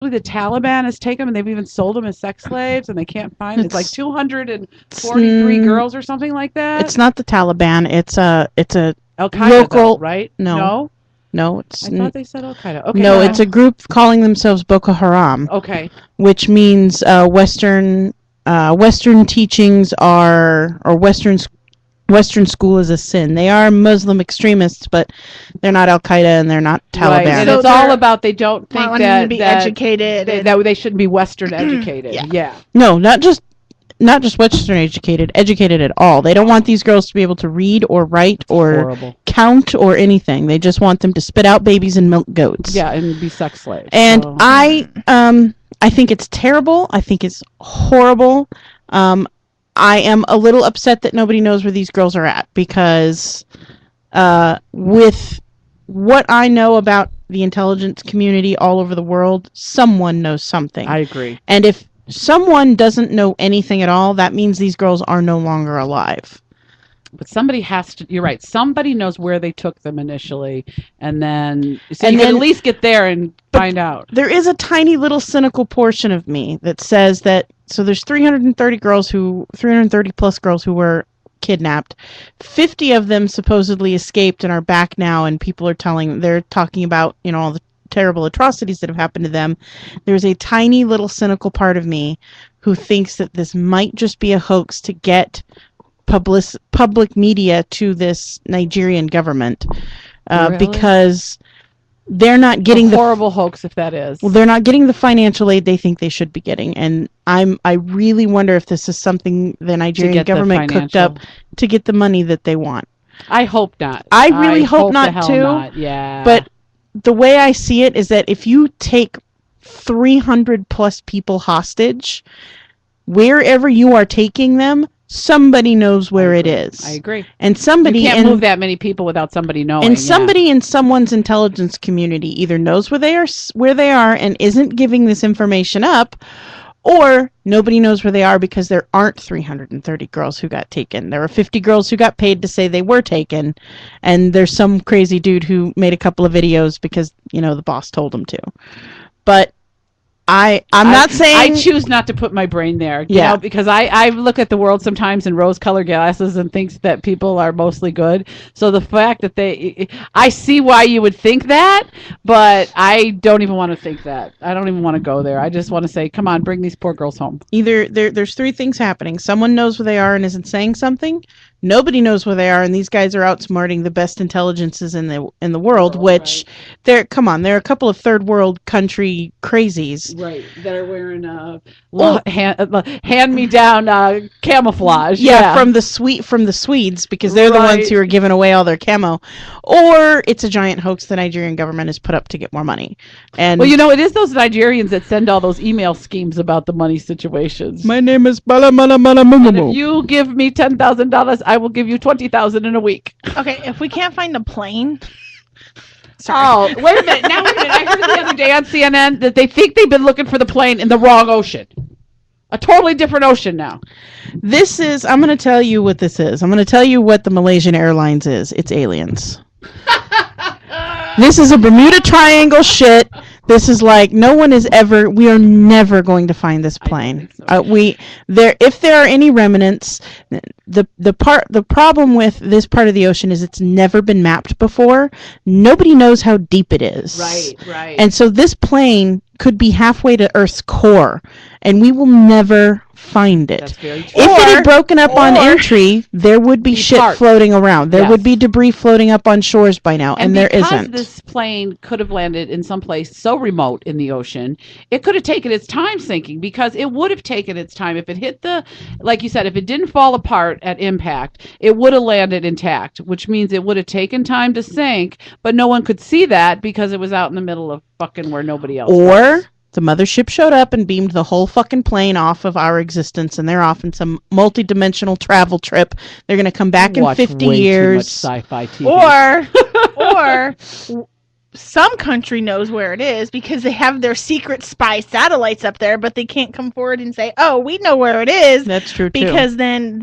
supposedly the Taliban has taken them, and they've even sold them as sex slaves, and they can't find it's like 243 girls or something like that. It's not the Taliban. It's a Al-Qaeda, local, though, right? No, I thought they said Al-Qaeda. Okay, no, it's a group calling themselves Boko Haram. Okay, which means Western teachings are, or Western school is a sin. They are Muslim extremists, but they're not Al Qaeda and they're not Taliban. Right. And So it's all about they don't think that to be educated. that they shouldn't be Western educated. Yeah. No, not just Western educated at all. They don't want these girls to be able to read or write or count or anything. They just want them to spit out babies and milk goats. Yeah, and be sex slaves. And I think it's terrible. I think it's horrible. I am a little upset that nobody knows where these girls are at, because with what I know about the intelligence community all over the world, someone knows something. I agree. And if someone doesn't know anything at all, that means these girls are no longer alive. But somebody has to, you're right, somebody knows where they took them initially, and then you can at least get there and find out. There is a tiny little cynical portion of me that says that, so there's 330 plus girls who were kidnapped. 50 of them supposedly escaped and are back now, and they're talking about, all the terrible atrocities that have happened to them. There's a tiny little cynical part of me who thinks that this might just be a hoax to get public media to this Nigerian government, Really? Because they're not getting a horrible hoax if that is. Well, they're not getting the financial aid they think they should be getting, and I really wonder if this is something the Nigerian government cooked up to get the money that they want. I hope not. I really hope not too. Not. Yeah. But the way I see it is that if you take 300 plus people hostage, wherever you are taking them, somebody knows where it is. I agree. And somebody you can't move that many people without somebody knowing. And somebody in someone's intelligence community either knows where they are and isn't giving this information up, or nobody knows where they are because there aren't 330 girls who got taken. There were 50 girls who got paid to say they were taken, and there's some crazy dude who made a couple of videos because, the boss told him to. But I'm not saying I choose not to put my brain there, because I look at the world sometimes in rose-colored glasses and thinks that people are mostly good. So the fact that I see why you would think that, but I don't even want to think that. I don't even want to go there. I just want to say, come on, bring these poor girls home. Either there's three things happening. Someone knows where they are and isn't saying something. Nobody knows where they are, and these guys are outsmarting the best intelligences in the world. Which there are a couple of third world country crazies, right? That are wearing hand me down camouflage. Yeah, from the Swedes, because they're the ones who are giving away all their camo, or it's a giant hoax the Nigerian government has put up to get more money. And it is those Nigerians that send all those email schemes about the money situations. My name is Balamana. And if you give me $10,000, I will give you $20,000 in a week. Okay, if we can't find a plane. Sorry. Oh, wait a minute. I heard the other day on CNN that they think they've been looking for the plane in the wrong ocean. A totally different ocean now. I'm going to tell you what this is. I'm going to tell you what the Malaysian Airlines is. It's aliens. This is a Bermuda Triangle shit. This is like we are never going to find this plane. If there are any remnants, the problem with this part of the ocean is it's never been mapped before. Nobody knows how deep it is. Right. And so this plane could be halfway to Earth's core, and we will never find it. That's very true. If it had broken up on entry, there would be shit floating around. There would be debris floating up on shores by now, and there isn't. Because this plane could have landed in some place so remote in the ocean, it could have taken its time sinking, because it would have taken its time. If it hit like you said, if it didn't fall apart at impact, it would have landed intact, which means it would have taken time to sink, but no one could see that because it was out in the middle of fucking where nobody else was. The mothership showed up and beamed the whole fucking plane off of our existence, and they're off in some multi-dimensional travel trip. They're going to come back in 50 years. Too much sci-fi TV. Or some country knows where it is because they have their secret spy satellites up there, but they can't come forward and say, "Oh, we know where it is." That's true too. Because then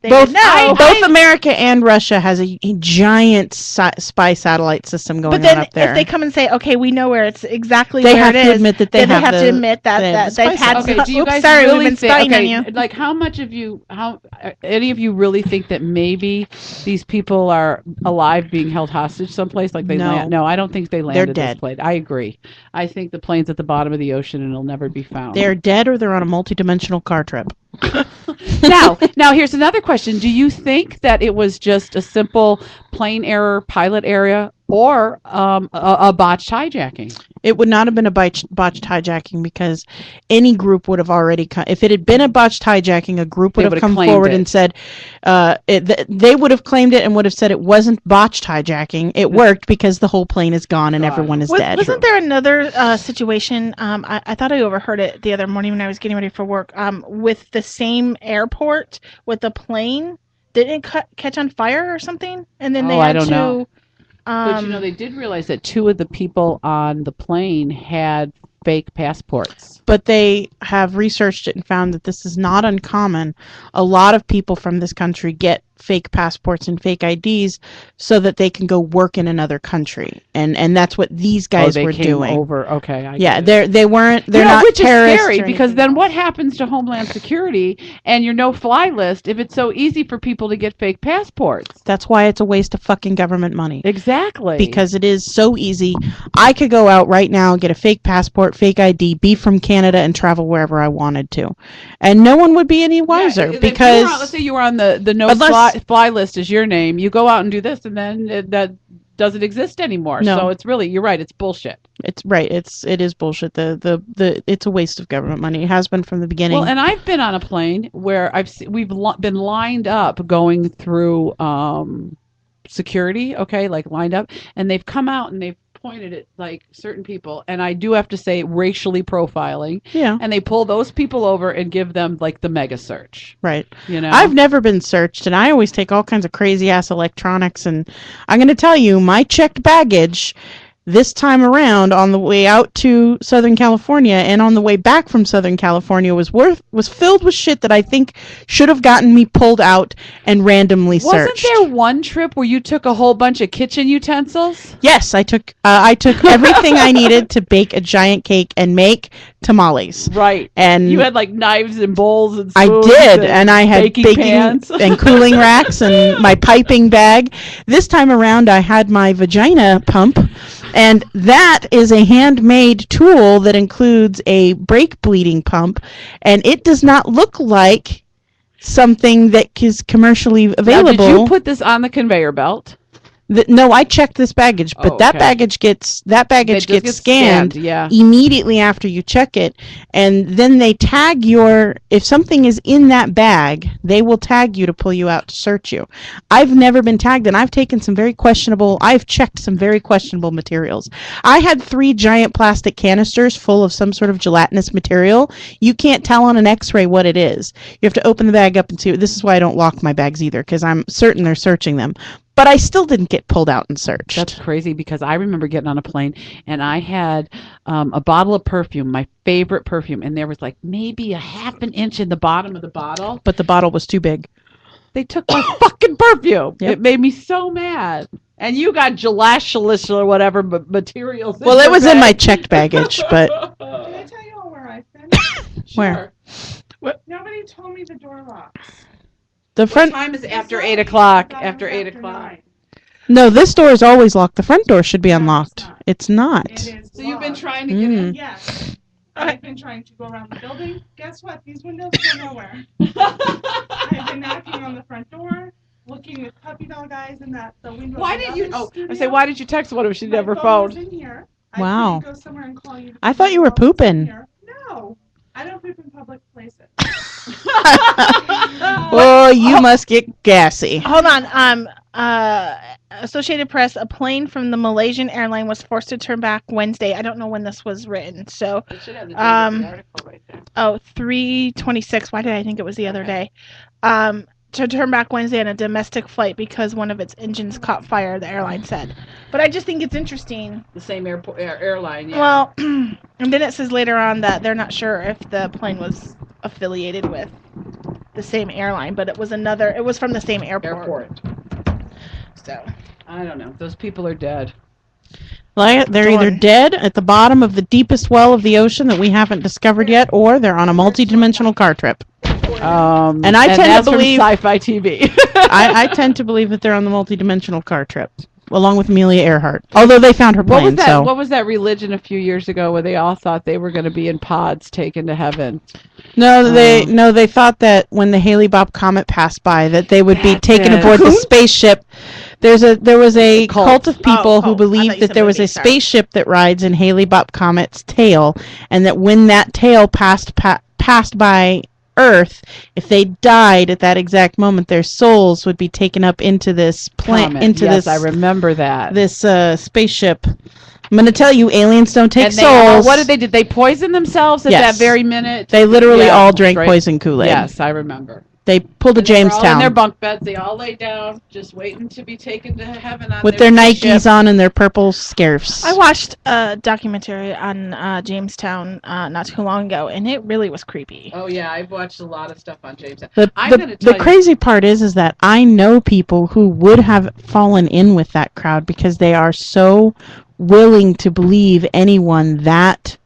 they both would know. both America and Russia has a giant spy satellite system going But then on up there. if they come and say, okay, we know where it's exactly They where have it to is, admit that then they have to admit that they've had Okay, some. do you Oops, guys sorry, really we've been think? spying on Okay, you. like how much of you, how any of you really think that maybe these people are alive, being held hostage someplace? Like they No. land? No, I don't think they landed dead. this plane. I agree. I think the plane's at the bottom of the ocean and it'll never be found. They're dead, or they're on a multi-dimensional car trip. Now here's another question. Do you think that it was just a simple plane error, pilot error, or a botched hijacking? It would not have been a botched hijacking, because any group would have already come. If it had been a botched hijacking, a group would have come forward and said, they would have claimed it and would have said it wasn't botched hijacking. It worked because the whole plane is gone and everyone is dead. Wasn't there another situation? I thought I overheard it the other morning when I was getting ready for work. With the same airport with the plane, didn't it catch on fire or something? And then they had I don't to. know. But they did realize that 2 of the people on the plane had fake passports. But they have researched it and found that this is not uncommon. A lot of people from this country get fake passports and fake IDs so that they can go work in another country, and that's what these guys were doing. Okay, they weren't. They're not which is terrorists. scary, because then what happens to Homeland Security and your no-fly list if it's so easy for people to get fake passports? That's why it's a waste of fucking government money. Exactly. Because it is so easy. I could go out right now and get a fake passport, fake ID, be from Canada, and travel wherever I wanted to, and no one would be any wiser. Because let's say you were on the no-fly list is your name. You go out and do this, and then that doesn't exist anymore. No. So it's really, you're right. It's bullshit. It's right. It is bullshit. It's a waste of government money. It has been from the beginning. Well, and I've been on a plane where we've been lined up going through security. Okay, like lined up, and they've come out and they've pointed at like certain people, and I do have to say racially profiling. Yeah. And they pull those people over and give them like the mega search. Right. You know, I've never been searched, and I always take all kinds of crazy ass electronics, and I'm going to tell you, my checked baggage this time around on the way out to Southern California and on the way back from Southern California was filled with shit that I think should have gotten me pulled out and randomly searched. Wasn't there one trip where you took a whole bunch of kitchen utensils? Yes, I took everything I needed to bake a giant cake and make tamales. Right. And you had like knives and bowls and I spoons. did, and I had baking pans. and cooling racks and my piping bag. This time around, I had my vagina pump. And that is a handmade tool that includes a brake bleeding pump, and it does not look like something that is commercially available. Now, did you put this on the conveyor belt? No, I checked this baggage, but that baggage gets scanned immediately after you check it, and then they tag if something is in that bag, they will tag you to pull you out to search you. I've never been tagged, and I've checked some very questionable materials. I had 3 giant plastic canisters full of some sort of gelatinous material. You can't tell on an x-ray what it is. You have to open the bag up and see. This is why I don't lock my bags either, because I'm certain they're searching them. But I still didn't get pulled out and searched. That's crazy, because I remember getting on a plane and I had a bottle of perfume, my favorite perfume, and there was like maybe a half an inch in the bottom of the bottle. But the bottle was too big. They took my fucking perfume. Yep. It made me so mad. And you got gelatinous or whatever materials. Well, it was in my checked baggage, but... Can I tell you all where I've been? Where? What? Nobody told me the door locks. The front... What time is after 8 o'clock? After 8 o'clock. 9. No, this door is always locked. The front door should be unlocked. It's not. It is So you've been locked. trying to get in? Yes. I've been trying to go around the building. Guess what? These windows go nowhere. I've been knocking on the front door, looking with puppy dog eyes in the window. Why of the did you? other Oh, I studio. say, why did you text one if she My never phone was phoned? in here. Wow. I couldn't go somewhere and call you. I thought you were pooping. No, I don't poop in public places. Oh, you must get gassy. Hold on. Associated Press, a plane from the Malaysian airline was forced to turn back Wednesday. I don't know when this was written. So, It should have the date of the article right there. 3/26. Why did I think it was the other day? To turn back Wednesday on a domestic flight because one of its engines caught fire, the airline said. But I just think it's interesting. The same airline. Yeah. Well, and then it says later on that they're not sure if the plane was affiliated with the same airline, but it was another. It was from the same airport. So I don't know. Those people are dead. Like, they're either Dawn. dead at the bottom of the deepest well of the ocean that we haven't discovered yet, or they're on a multi-dimensional car trip. And I tend to that's believe- from sci-fi TV. I tend to believe that they're on the multi-dimensional car trip, along with Amelia Earhart. Although they found her plane, What was that? so What was that religion a few years ago where they all thought they were going to be in pods taken to heaven? no, they thought that when the Hale-Bopp comet passed by, that they would be That's taken it. aboard the spaceship. There was a Cult. cult of people cult. who I believed thought you that said there was movie, a sorry. spaceship that rides in Hale-Bopp comet's tail, and that when that tail passed by Earth, if they died at that exact moment, their souls would be taken up into this Comment. Yes, I remember that. this spaceship. I'm going to tell you, aliens don't take And they souls. what did they do? They poison themselves at Yes. that very minute. They literally Yeah, all drank straight- poison Kool-Aid. Yes, I remember. They pulled a And they were all in Jamestown their bunk beds. They all lay down, just waiting to be taken to heaven on with their spaceship. Nikes on and their purple scarves. I watched a documentary on Jamestown not too long ago, and it really was creepy. Oh yeah, I've watched a lot of stuff on Jamestown. The, I'm the, gonna tell the you- crazy part is that I know people who would have fallen in with that crowd because they are so willing to believe anyone that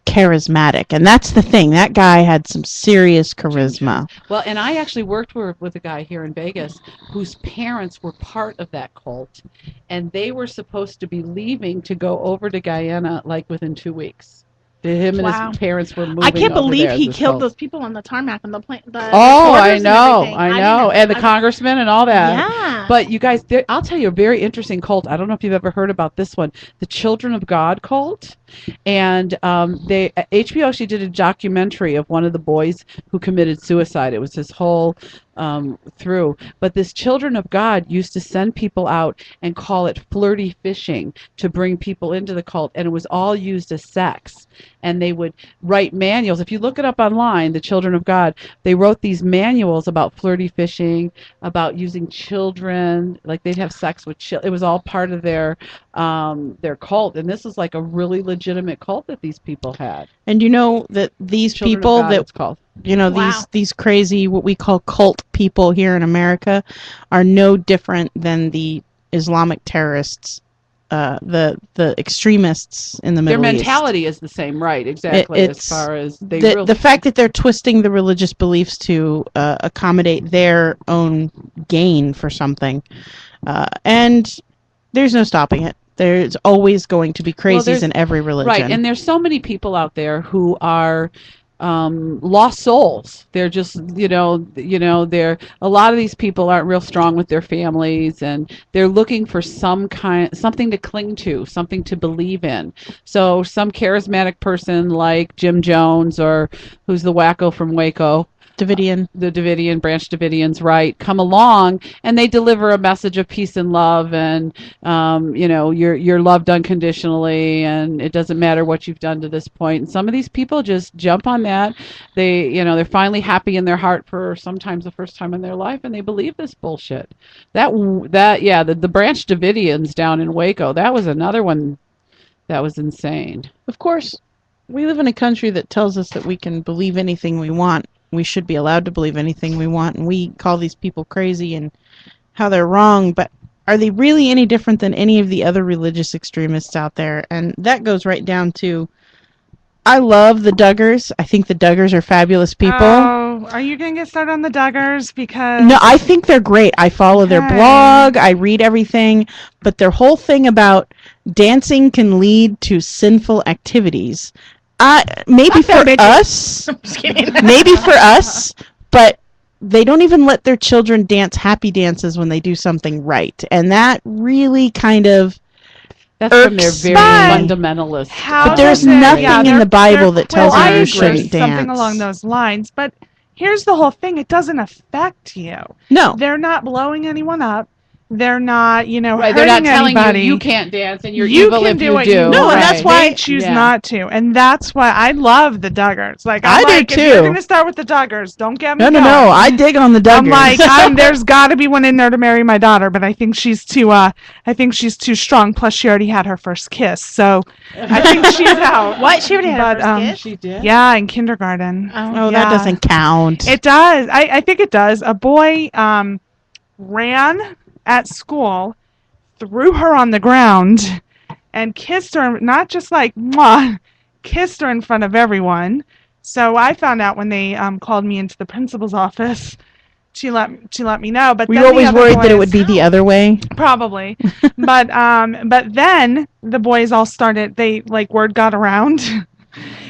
charismatic. And that's the thing. That guy had some serious charisma. Well, and I actually worked with a guy here in Vegas whose parents were part of that cult, and they were supposed to be leaving to go over to Guyana like within 2 weeks. Him and Wow. his parents were moving. I can't over believe there as he this killed cult. those people on the tarmac and the plane. Oh, I know, I know, and the congressman and all that. Yeah. But you guys, I'll tell you a very interesting cult. I don't know if you've ever heard about this one, the Children of God cult. And HBO actually did a documentary of one of the boys who committed suicide. It was his whole through. But this Children of God used to send people out and call it flirty fishing to bring people into the cult, and it was all used as sex. And they would write manuals. If you look it up online, the Children of God, they wrote these manuals about flirty fishing, about using children, like they'd have sex with children. It was all part of their cult, and this is like a really legitimate cult that these people had. And you know that these Children of people God, that it's called. you know Wow. these crazy what we call cult people here in America are no different than the Islamic terrorists, the extremists in the Their Middle East. mentality is the same, right? Exactly. As it's far as they the, really, the fact that they're twisting the religious beliefs to accommodate their own gain for something, and there's no stopping it. There's always going to be crazies there's- in every religion. right, and there's so many people out there who are lost souls. They're just, they're a lot of these people aren't real strong with their families, and they're looking for something to cling to, something to believe in. So some charismatic person like Jim Jones, or who's the wacko from Waco, Davidian. the Davidian, Branch Davidians, right, come along and they deliver a message of peace and love, and you're loved unconditionally, and it doesn't matter what you've done to this point. And some of these people just jump on that. They're finally happy in their heart for sometimes the first time in their life, and they believe this bullshit. The Branch Davidians down in Waco, that was another one that was insane. Of course, we live in a country that tells us that we can believe anything we want. We should be allowed to believe anything we want, and we call these people crazy and how they're wrong, but are they really any different than any of the other religious extremists out there? And that goes right down to, I love the Duggars. I think the Duggars are fabulous people. Oh, are you going to get started on the Duggars? Because No, I think they're great. I follow their Okay. blog. I read everything. But their whole thing about dancing can lead to sinful activities. Maybe for us, I'm just kidding. maybe for us, but they don't even let their children dance happy dances when they do something right. And that really kind of... That's from their Irks very me. fundamentalist. How But there's does it- nothing yeah, in they're- the Bible they're that tells quill you you Irish, shouldn't dance. something along those lines. But here's the whole thing: it doesn't affect you. No. They're not blowing anyone up. they're not, you know, Right, hurting they're not telling anybody. you can't dance and you're You evil can if do you what do. you No, want. and that's why- they choose Yeah. not to, and that's why I love the Duggars. Like I I'm do like, if you're too. gonna start with the Duggars, don't get me No, going. I dig on the Duggars. I'm like, there's got to be one in there to marry my daughter, but I think she's too. I think she's too strong. Plus, she already had her first kiss, so I think she's out. What? She already had her But, first kiss? She did. Yeah, in kindergarten. oh, yeah. that doesn't count. It does. I think it does. A boy ran at school, threw her on the ground, and kissed her. Not just like mwah, kissed her in front of everyone. So I found out when they called me into the principal's office. She let me know. But Were then you the always other worried that it boys- would be the other way? Probably. but then the boys all started. They like word got around.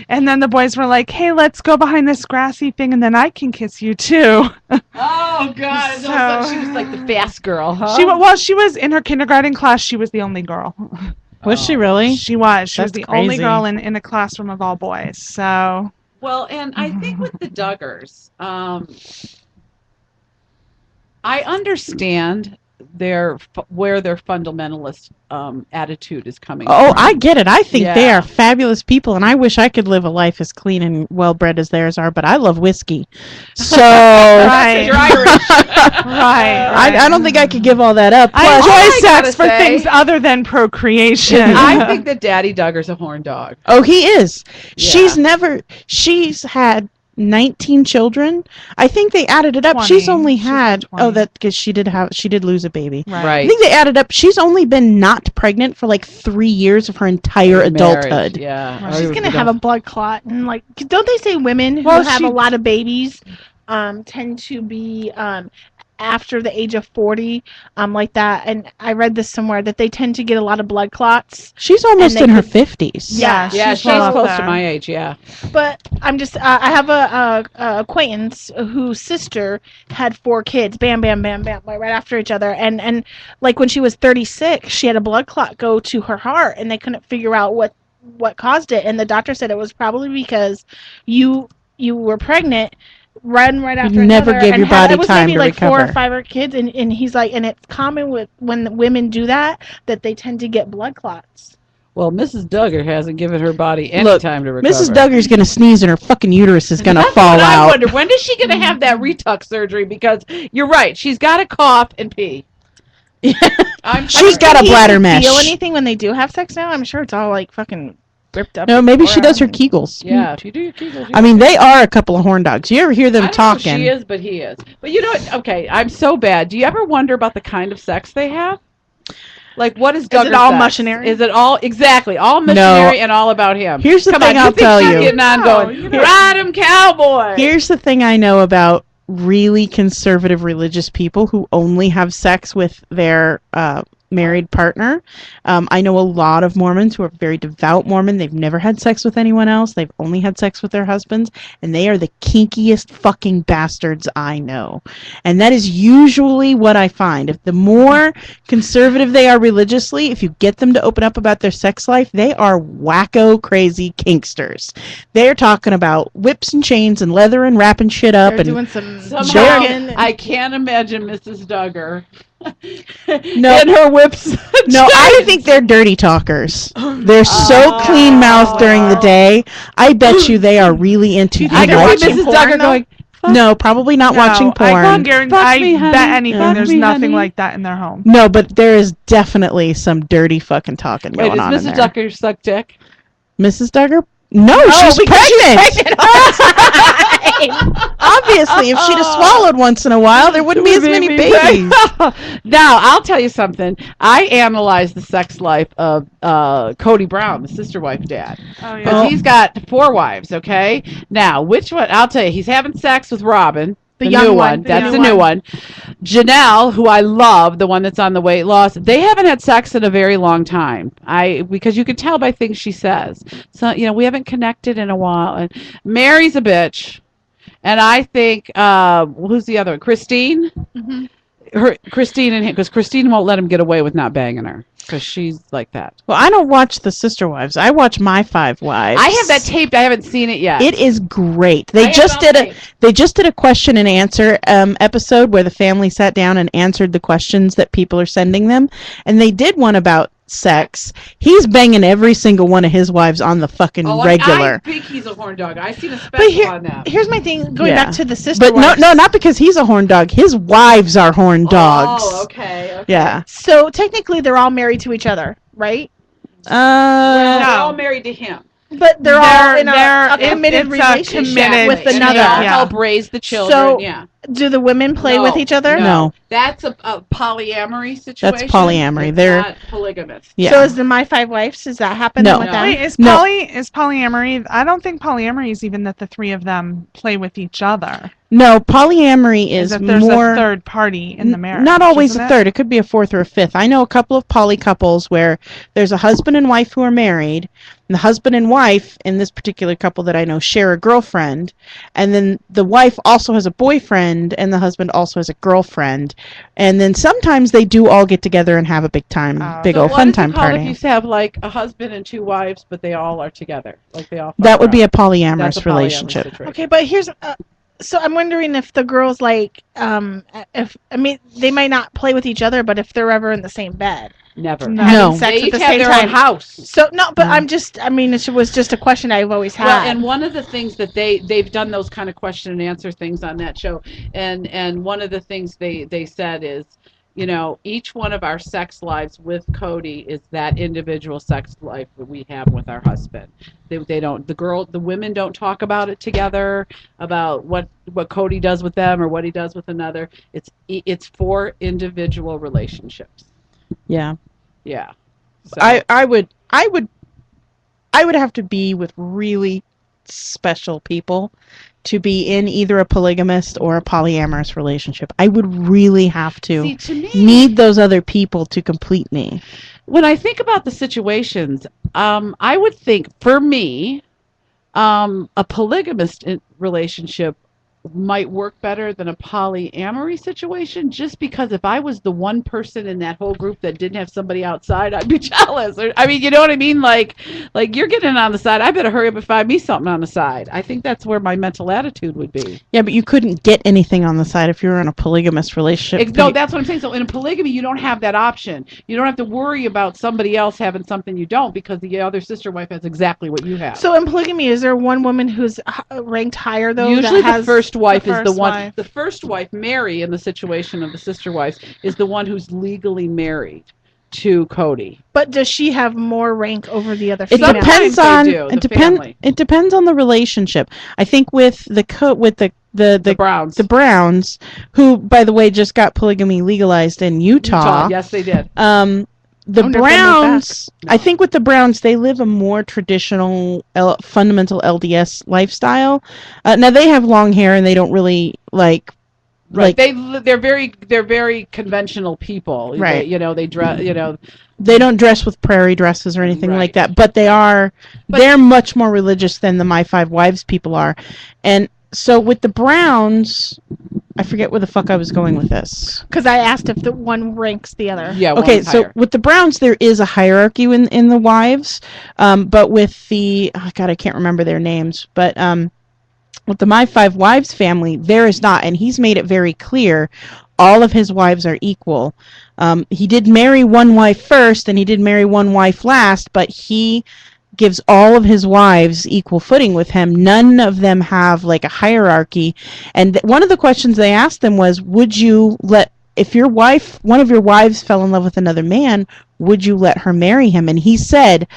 And then the boys were like, "Hey, let's go behind this grassy thing, and then I can kiss you too." Oh God! So- She was like the fast girl, huh? She was in her kindergarten class. She was the only girl. Was she really? She was. She was That's the only crazy. girl in a classroom of all boys. So Well, and I think with the Duggars, I understand where their fundamentalist attitude is coming Oh, from. I get it. I think they Yeah. are fabulous people, and I wish I could live a life as clean and well-bred as theirs are, but I love whiskey. So right, You're Irish. right. I don't think I could give all that up. I Plus- I enjoy gotta sex for say- things other than procreation. I think that Daddy Duggar's a horn dog. Oh, he is. Yeah. She's had 19 children. I think they added it up. 20. She's only She's had 20. that because she did lose a baby. I Right. think they added up. She's only been not pregnant for like 3 years of her entire Marriage, adulthood. Yeah. Right. She's gonna have a blood clot, and like, don't they say women who Well, have she- a lot of babies tend to be after the age of 40, like that? And I read this somewhere that they tend to get a lot of blood clots. She's almost And they in her could- 50s. Yeah. Yeah, she's well up close there. to my age. Yeah. But I'm just, I have a acquaintance whose sister had 4 kids, bam, bam, bam, bam, like right after each other. And like when she was 36, she had a blood clot go to her heart, and they couldn't figure out what caused it. And the doctor said it was probably because you were pregnant, run right after never another, gave and your body it was time maybe to like 4 or recover. 5 kids, and he's like, and it's common with when women do that they tend to get blood clots. Well, Mrs. Duggar hasn't given her body any Look, time to recover. Mrs. Duggar's gonna sneeze and her fucking uterus is gonna That's fall what I out. wonder. When is she going to have that retux surgery? Because you're right. She's got to cough and pee. She's got a Do you bladder even mesh. feel anything when they do have sex now? I'm sure it's all like fucking ripped up. No, maybe she does her beforehand. Kegels. Yeah, if you do your Kegels. I mean, they are a couple of horn dogs. You ever hear them I don't talking? know if she is, but he is. But you know what? Okay, I'm so bad. Do you ever wonder about the kind of sex they have? Like, what is Duggar it all sex? missionary? Is it all exactly all missionary and all about him? Here's the Come thing on, I'll you think tell she's you. Getting on, No, going, you know- ride 'em, cowboy. Here's the thing I know about really conservative religious people who only have sex with their married partner. I know a lot of Mormons who are very devout Mormon. They've never had sex with anyone else. They've only had sex with their husbands, and they are the kinkiest fucking bastards I know. And that is usually what I find. If the more conservative they are religiously, if you get them to open up about their sex life, they are wacko crazy kinksters. They're talking about whips and chains and leather and wrapping shit up They're and doing some Somehow, jerking. I can't imagine Mrs. Duggar No. in her whips. no, I think they're dirty talkers. They're so Oh. clean mouthed during the day. I bet you they are really into You I think they're can watching see Mrs. porn, Duggar though? going, No, probably not watching porn. I guarantee. Fuck I me, honey. bet anything. Fuck There's me, nothing honey. like that in their home. No, but there is definitely some dirty fucking talking wait, going on does in Mrs. there. Duggar suck dick? Mrs. Duggar? No, she's pregnant. Obviously, if she'd have swallowed once in a while, there wouldn't be as many babies. Now, I'll tell you something. I analyzed the sex life of Cody Brown, the sister wife dad. Oh Because he's got 4 wives, okay? Now, which one? I'll tell you, he's having sex with Robin. The The young new one, one. the That's new the new one. Janelle, who I love, the one that's on the weight loss, they haven't had sex in a very long time. Because you can tell by things she says. So, we haven't connected in a while. And Mary's a bitch. And I think, who's the other one? Christine? Mhm. Christine and him, because Christine won't let him get away with not banging her. because she's like that. Well, I don't watch the Sister Wives. I watch My Five Wives. I have that taped. I haven't seen it yet. It is great. I They have just it on did a tape. they just did a question and answer episode where the family sat down and answered the questions that people are sending them, and they did one about sex. He's banging every single one of his wives on the fucking Oh, regular. I think he's a horn dog. I've seen a special on that. Here's my thing. Going Yeah. back to the sister. But wives. no, not because he's a horn dog. His wives are horn dogs. Oh, okay. Yeah. So technically, they're all married to each other, right? Well, Uh, they're No. all married to him. But they're all in they're- a committed it's a relationship committed- with And another. they all Yeah. help raise the children. So- yeah. Do the women play with each other? No. That's a polyamory situation. polyamory. It's They're- not polygamous. yeah. So is the My Five Wives? Does that happen No. with them? Wait, is No. polyamory? I don't think polyamory is even that the three of them play with each other. No, polyamory Is is that there's more a third party in the marriage? Not always isn't a it? third. It could be a fourth or a fifth. I know a couple of poly couples where there's a husband and wife who are married, and the husband and wife in this particular couple that I know share a girlfriend, and then the wife also has a boyfriend, and the husband also has a girlfriend, and then sometimes they do all get together and have a big time, Oh. big So old what fun is it time called party. If you have like a husband and two wives, but they all are together, like they all. That would be a That's polyamorous a polyamorous relationship. situation. Okay, but here's. So I'm wondering if the girls like, if I mean, they might not play with each other, but if they're ever in the same bed, Never. No. having No. sex They at each the have same their time. own house. So no, but Mm. I'm just. I mean, it was just a question I've always had. Well, and one of the things that they've done those kind of question and answer things on that show, and one of the things they said is, you know, each one of our sex lives with Cody is that individual sex life that we have with our husband. They don't, the women don't talk about it together, about what Cody does with them or what he does with another. It's for individual relationships. Yeah. Yeah. So, I would have to be with really special people to be in either a polygamist or a polyamorous relationship. I would really have to see, to me, need those other people to complete me. when I think about the situations, I would think for me, a polygamous relationship might work better than a polyamory situation, just because if I was the one person in that whole group that didn't have somebody outside, I'd be jealous. Or, I mean, you know what I mean? Like you're getting on the side. I better hurry up and find me something on the side. I think that's where my mental attitude would be. Yeah, but you couldn't get anything on the side if you were in a polygamous relationship. No, that's what I'm saying. So in a polygamy, you don't have that option. You don't have to worry about somebody else having something you don't, because the other sister wife has exactly what you have. so in polygamy, is there one woman who's ranked higher though? Usually that the has first wife is the first one. wife. The first wife, Mary, in the situation of the sister wives, is the one who's legally married to Cody. But does she have more rank over the other It female? Sometimes depends they on do, the family. it depends on the relationship. I think with the The Browns. the Browns, who by the way just got polygamy legalized in Utah. Yes, they did. The I wonder if they moved Browns, back. I think with the Browns, they live a more traditional, fundamental LDS lifestyle. Now they have long hair and they don't really like. Right. They're very conventional people. Right. They dress. They don't dress with prairie dresses or anything Right. like that, but they're much more religious than the My Five Wives people are. And so with the Browns, I forget where the fuck I was going with this. Because I asked if the one ranks the other. Yeah. Okay, one's so higher. with the Browns, there is a hierarchy in the wives, but with the God, I can't remember their names, but with the My Five Wives family, there is not, and he's made it very clear. All of his wives are equal. He did marry one wife first, and he did marry one wife last, but he gives all of his wives equal footing with him. None of them have like a hierarchy. And one of the questions they asked them was, would you let, if one of your wives fell in love with another man, would you let her marry him? And he said,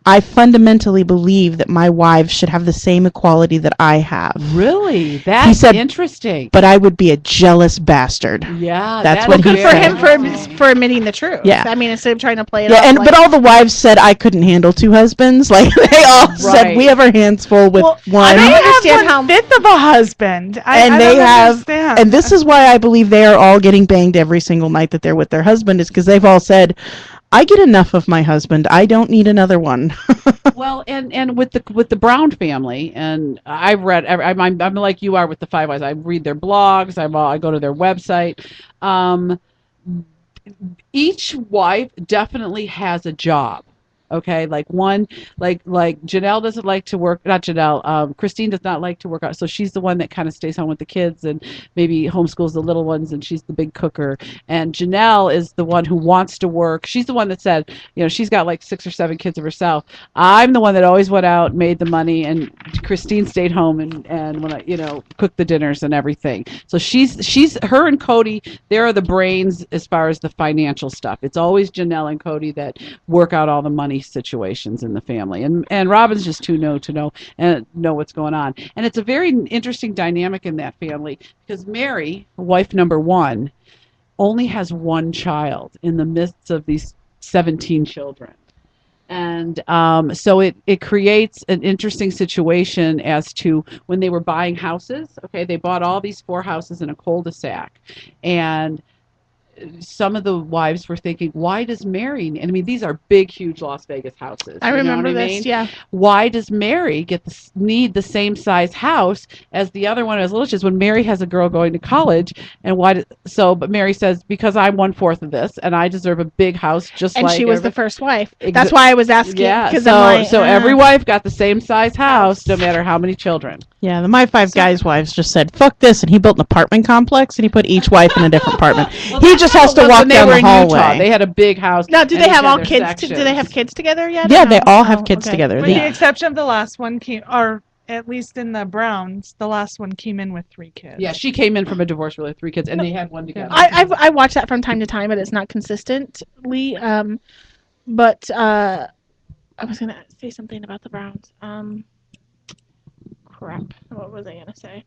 I fundamentally believe that my wives should have the same equality that I have. Really, that's said- interesting. But I would be a jealous bastard. Yeah, That's that what is he Good for very said. him interesting. for admitting the truth. Yeah. I mean, instead of trying to play it Yeah, off. but all the wives said I couldn't handle two husbands. Like they all said, Right. we have our hands full with Well, one. I don't They understand have how- 1/5 of a husband. And I they don't have- understand. And this is why I believe they are all getting banged every single night that they're with their husband, is because they've all said, I get enough of my husband. I don't need another one. Well, and with the Brown family, and I've read. I'm like you are with the Five Wives. I read their blogs. I go to their website. each wife definitely has a job. Okay, like one, like Janelle doesn't like to work. Not Janelle. Christine does not like to work out, so she's the one that kind of stays home with the kids and maybe homeschools the little ones, and she's the big cooker. And Janelle is the one who wants to work. She's the one that said, she's got like 6 or 7 kids of herself. I'm the one that always went out, made the money, and Christine stayed home and when I, cooked the dinners and everything. So she's her and Cody. There are the brains as far as the financial stuff. It's always Janelle and Cody that work out all the money situations in the family, and Robin's just too to know what's going on. And it's a very interesting dynamic in that family because Mary, wife number 1, only has 1 child in the midst of these 17 children. And so it creates an interesting situation as to when they were buying houses. Okay, they bought all these 4 houses in a cul-de-sac, and some of the wives were thinking, why does Mary, and I mean, these are big, huge Las Vegas houses. I remember this, yeah. Why does Mary need the same size house as the other one as Alicia's when Mary has a girl going to college? And but Mary says, because I'm 1/4 of this and I deserve a big house just like And she was the first wife. That's why I was asking. Yeah, Like, so every wife got the same size house no matter how many children. Yeah, the My Five Guys wives just said, fuck this, and he built an apartment complex, and he put each wife in a different apartment. He just has to walk down the hallway. They had a big house. Now, do they have all kids? Do they have kids together yet? Yeah, they all have kids together. With the exception of the last one or at least in the Browns, the last one came in with 3 kids. Yeah, she came in from a divorce with 3 kids, and they had one together. I watch that from time to time, but it's not consistently. But I was gonna say something about the Browns. Crap. What was I gonna say?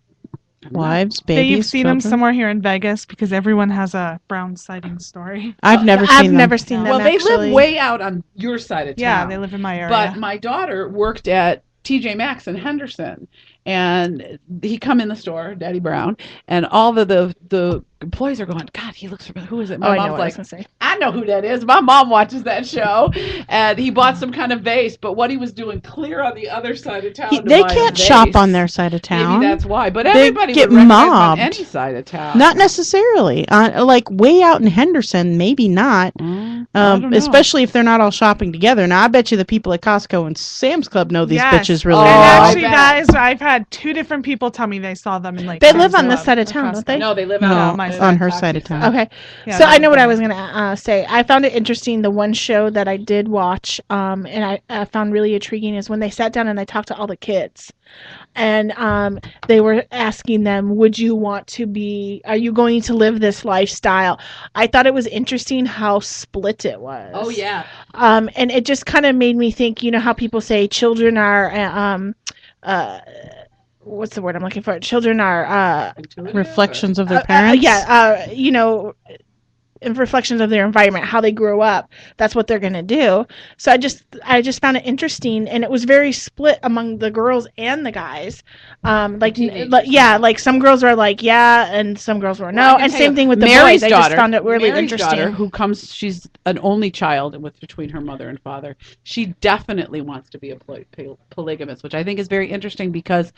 Wives, So babies, you've seen them children. somewhere here in Vegas because everyone has a Brown sighting story. I've never seen them. Well, they live way out on your side of town. Yeah, they live in my area. But my daughter worked at TJ Maxx in Henderson, and he come in the store, Daddy Brown, and all the employees are going, God, he looks familiar. Who is it? My mom's like, I know who that is. My mom watches that show. And he bought some kind of vase, but what he was doing clear on the other side of town. They can't shop on their side of town. Maybe that's why. But they everybody get would recognize mobbed on any side of town. Not necessarily. Like way out in Henderson, maybe not. I don't know. Especially if they're not all shopping together. Now, I bet you the people at Costco and Sam's Club know these bitches really And well. actually, guys, I've had 2 different people tell me they saw them in like. They live on this side of town, don't they? No, they live on her side of town. Okay. Yeah, So I know what I was going to say. I found it interesting. The one show that I did watch and I found really intriguing is when they sat down and they talked to all the kids. And they were asking them, are you going to live this lifestyle? I thought it was interesting how split it was. Oh, yeah. And it just kind of made me think, how people say children are what's the word I'm looking for? Children are reflections of their parents. And reflections of their environment, how they grew up. That's what they're gonna do. So I just found it interesting, and it was very split among the girls and the guys. Like some girls were like and some girls were no, and same thing with the Mary's boys. daughter, I just found it really Mary's interesting. Daughter, she's an only child between her mother and father. She definitely wants to be a polygamist, which I think is very interesting because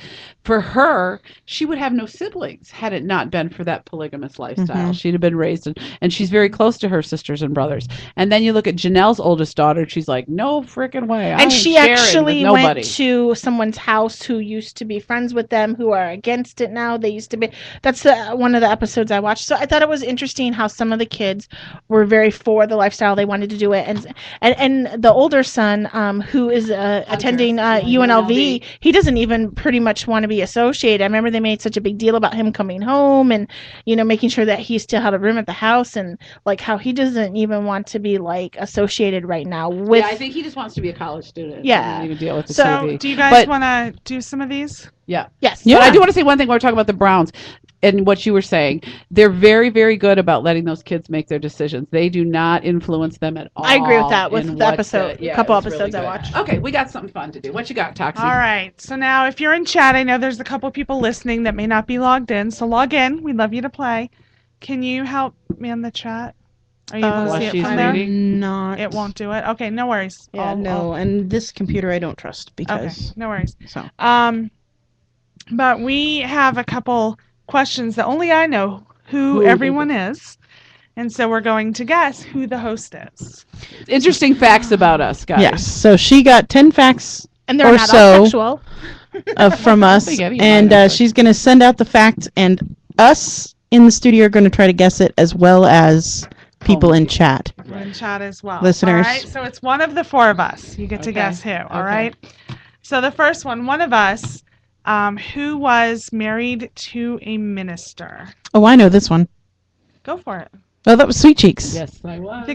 for her, she would have no siblings had it not been for that polygamous lifestyle. Mm-hmm. She'd have been raised and she's very close to her sisters and brothers. And then you look at Janelle's oldest daughter, she's like, no freaking way. And she actually went to someone's house who used to be friends with them, who are against it now. They used to be. That's one of the episodes I watched. So I thought it was interesting how some of the kids were very for the lifestyle. They wanted to do it. And the older son, who is attending UNLV, he doesn't even pretty much want to be associated. I remember they made such a big deal about him coming home and, making sure that he still had a room at the house, and like how he doesn't even want to be like associated right now with. Yeah, I think he just wants to be a college student. Yeah. And even deal with the so TV. Do you guys want to do some of these? Yeah. Yes. Yeah. But I do want to say one thing when we're talking about the Browns and what you were saying. They're very, very good about letting those kids make their decisions. They do not influence them at all. I agree with that with the episode. A couple episodes really I watched. Okay, we got something fun to do. What you got, Toxie? All right. So now if you're in chat, I know there's a couple people listening that may not be logged in. So log in. We'd love you to play. Can you help man the chat? Are you able to see it from there? Not. It won't do it. Okay, no worries. Yeah, and this computer I don't trust because. Okay, no worries. So. But we have a couple questions that only I know who everyone is, And so we're going to guess who the host is. Interesting facts about us, guys. Yes. So she got 10 facts And they're or not so all sexual. from us, think any of and mine are she's going to send out the facts, and us in the studio are going to try to guess it, as well as people in chat. We're in chat as well. Listeners. All right, so it's one of the four of us. You get to Okay. guess who, all Okay. right? So the first one of us who was married to a minister. Oh, I know this one. Go for it. Oh, that was Sweet Cheeks. Yes, I was.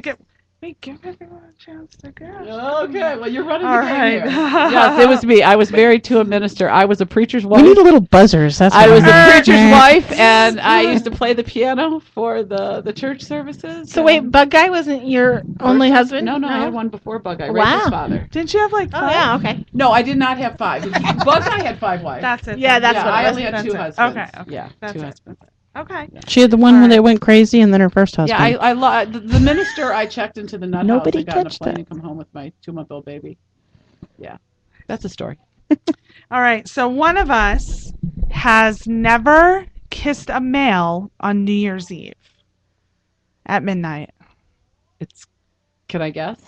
Wait, give everyone a chance to guess. Okay, well, you're running All the game right. here. Yes, it was me. I was married to a minister. I was a preacher's We wife. need a little buzzers. That's I what was I a heard. preacher's wife, and I used to play the piano for the church services. So wait, Bug Guy wasn't your only husband? No, I had one before Bug Guy. Wow. Rachel's father. Didn't you have like Oh five? yeah, okay. No, I did not have 5. Bug Guy had 5 wives. That's it. Yeah, then. that's yeah, what it I was. only had That's 2 it. husbands. Okay, Yeah, that's 2 it. husbands. Okay. She had the one All where they right. went crazy, and then her first husband. Yeah, the minister. I checked into the nut Nobody house. I got on a touched plane that. and come home with my 2-month-old baby. Yeah, that's a story. All right. So one of us has never kissed a male on New Year's Eve at midnight. It's. Can I guess?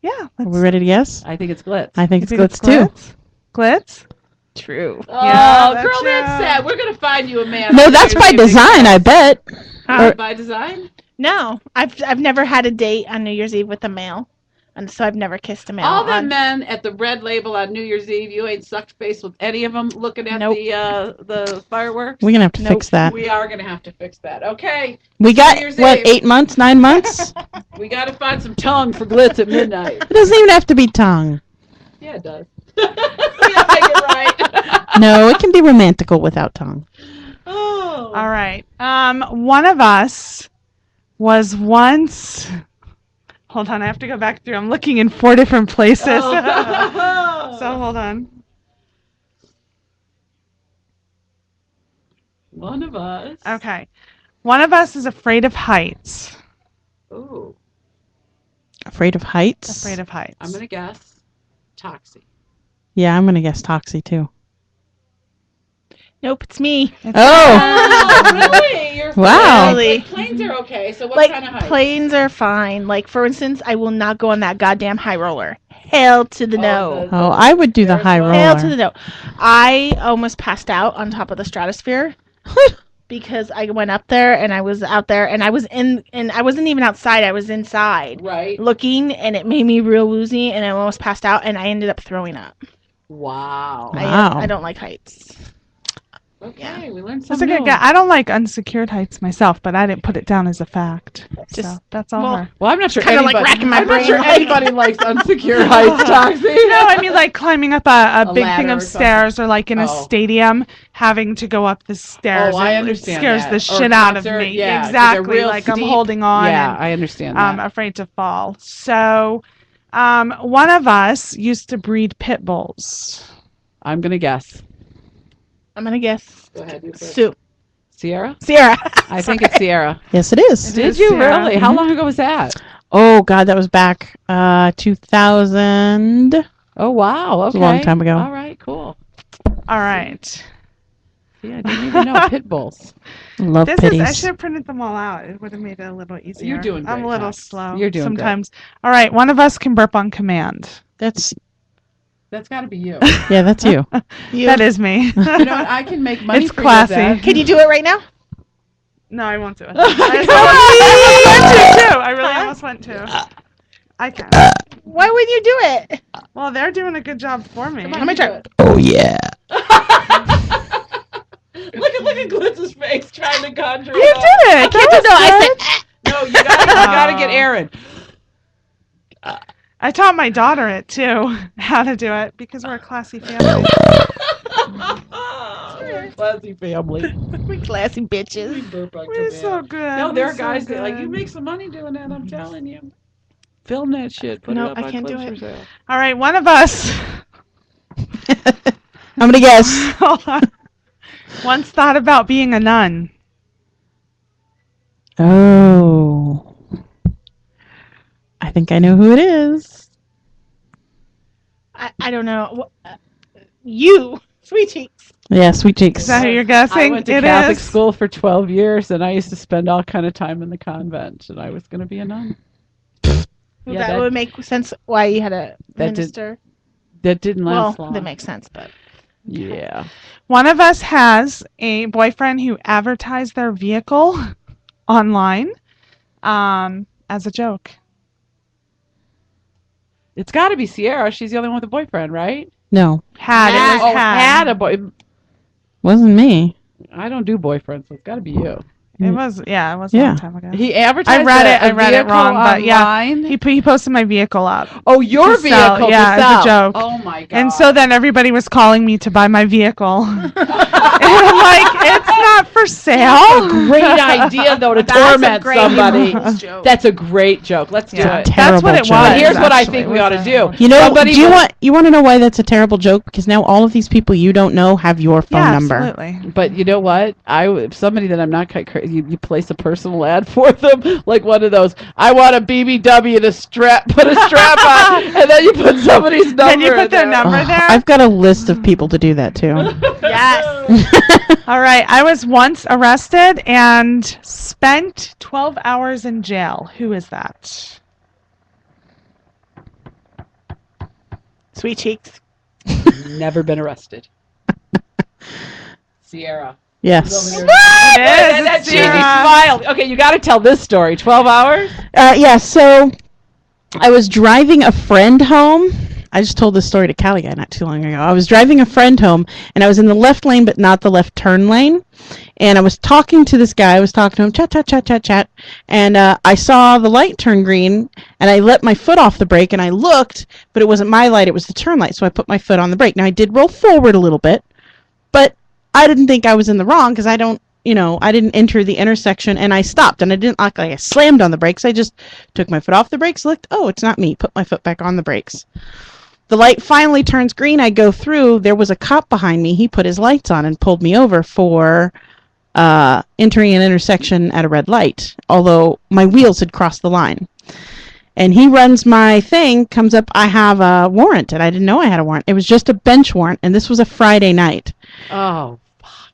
Yeah. Are we ready to guess? I think it's Glitz. I think You it's think Glitz, too. Glitz? True. Oh, Yeah, girl, that's that's you. sad. We're gonna find you a man. No, that's by design, I bet. By design. No, I've never had a date on New Year's Eve with a male, and so I've never kissed a male. All the on- men at the Red Label on New Year's Eve, you ain't sucked face with any of them looking at Nope. the fireworks. We're going to have to fix that. We are gonna have to fix that. Okay, We got, New Year's what, Eve. 8 months, 9 months? we gotta find some tongue for Glitz at midnight. It doesn't even have to be tongue. Yeah, it does. Yeah, make it right. No, it can be romantical without tongue. Oh. All right. One of us was once. Hold on, I have to go back through. I'm looking in 4 different places. Oh. So hold on. One of us. Okay. One of us is afraid of heights. Ooh, Afraid of heights? Afraid of heights. I'm gonna guess Toxie. Yeah, I'm going to guess Toxie, too. Nope, it's me. It's- Oh! Really? You're Wow. Really? Planes are okay. So what Like kind of height? planes are fine. Like for instance, I will not go on that goddamn high roller. Hell to the no. Oh, I would do the high roller. Hell to the no. I almost passed out on top of the stratosphere because I went up there and I was out there and I was in and I wasn't even outside. I was inside Right. looking and it made me real woozy and I almost passed out and I ended up throwing up. Wow. Wow. I don't like heights. Okay, we learned That's something a good new. guess. I don't like unsecured heights myself, but I didn't put it down as a fact. Just- So that's all well, her. Well, I'm not sure Kinda like anybody. racking my I'm not brain, sure like- anybody likes unsecure heights, Toxie. No, I mean like climbing up a big ladder thing or of something. stairs or like in a Oh. stadium having to go up the stairs. Oh, I It understand scares that. the Or shit out of concert, me. yeah, 'cause they're Exactly. real Like I'm steep. holding on Yeah, and I understand I'm that. afraid to fall. So one of us used to breed pit bulls. I'm gonna guess. I'm gonna guess Go ahead. You first. Sue. Sierra? Sierra. I think it's Sierra. Yes, it is. Did is you Sierra. really? How long ago was that? Oh, God, that was back 2000. Oh wow. Okay. a long time ago. All right. Cool. All right. Yeah, I didn't even know pit bulls. Love This pitties. is I should have printed them all out. It would have made it a little easier. You're doing I'm great, a little Tox. slow. You're doing great. sometimes. All right, one of us can burp on command. That's That's got to be you. yeah, that's you. That is me. You know what? I can make money It's for classy. you with that. Can you do it right now? No, I won't do it. Come I almost went to too. I really almost went to. I can. Why wouldn't you do it? Well, they're doing a good job for me. Come on, How many you do times? Oh, yeah. it. Look at Glitz's face trying to conjure You it did up. it. I can't do no. I said No, you gotta get Aaron. I taught my daughter it too, how to do it because we're a classy family. We're a classy family. we classy bitches. We burp on We're command. so good. No, there We're are so guys that like you good. make some money doing that. I'm telling you. Film that shit. Put No, it up I on can't do Clips it. for Sale. All right, one of us. I'm going to guess. Hold on. Once thought about being a nun. Oh. I think I know who it is. I don't know. You, sweet cheeks. Yeah, sweet cheeks. Is that who you're I guessing? went to It Catholic is. school for 12 years, and I used to spend all kind of time in the convent, and I was going to be a nun. Well, Yeah, that would make sense why you had a that did- minister. That didn't Well, last long. that makes sense, but Yeah. One of us has a boyfriend who advertised their vehicle online as a joke. It's got to be Sierra. She's the only one with a boyfriend, right? No, Had a boy. wasn't me. I don't do boyfriends, so it's got to be you. It was a Yeah. long time ago. He advertised. I read a it vehicle wrong, but yeah. online. He posted my vehicle up. Oh, your to sell, vehicle. yeah, to as a sell. joke. Oh my god. And so then everybody was calling me to buy my vehicle. And I'm like, it's not for sale. great idea though to That's a torment great somebody. joke. That's a great joke. Let's do Yeah. it. Terrible That's what it joke. was. But here's what I actually. think It we was ought to terrible. do. You know, Somebody do you will- want to know why that's a terrible joke? Because now all of these people you don't know have your phone Yeah, number. absolutely. But you know what? If somebody that I'm not quite crazy, you place a personal ad for them, like one of those. I want a BBW to put a strap on, and then you put somebody's number. Then you put in their there. number Ugh, there. I've got a list of people to do that too. yes. All right. I was once arrested and spent 12 hours in jail. Who is that? Sweet cheeks. Never been arrested. Sierra. Yes. It is. That It's cheesy Sierra. smile. Okay, you got to tell this story. 12 hours? Yeah, so I was driving a friend home. I just told this story to Callie guy not too long ago. I was driving a friend home, and I was in the left lane, but not the left turn lane. And I was talking to this guy. I was talking to him, chat, chat, chat, chat, chat. And I saw the light turn green, and I let my foot off the brake, and I looked, but it wasn't my light. It was the turn light, so I put my foot on the brake. Now, I did roll forward a little bit, but I didn't think I was in the wrong because I didn't enter the intersection, and I stopped, and I didn't act like I slammed on the brakes. I just took my foot off the brakes, looked, oh, it's not me, put my foot back on the brakes. The light finally turns green. I go through. There was a cop behind me. He put his lights on and pulled me over for entering an intersection at a red light, although my wheels had crossed the line. And he runs my thing, comes up, I have a warrant, and I didn't know I had a warrant. It was just a bench warrant, and this was a Friday night. Oh.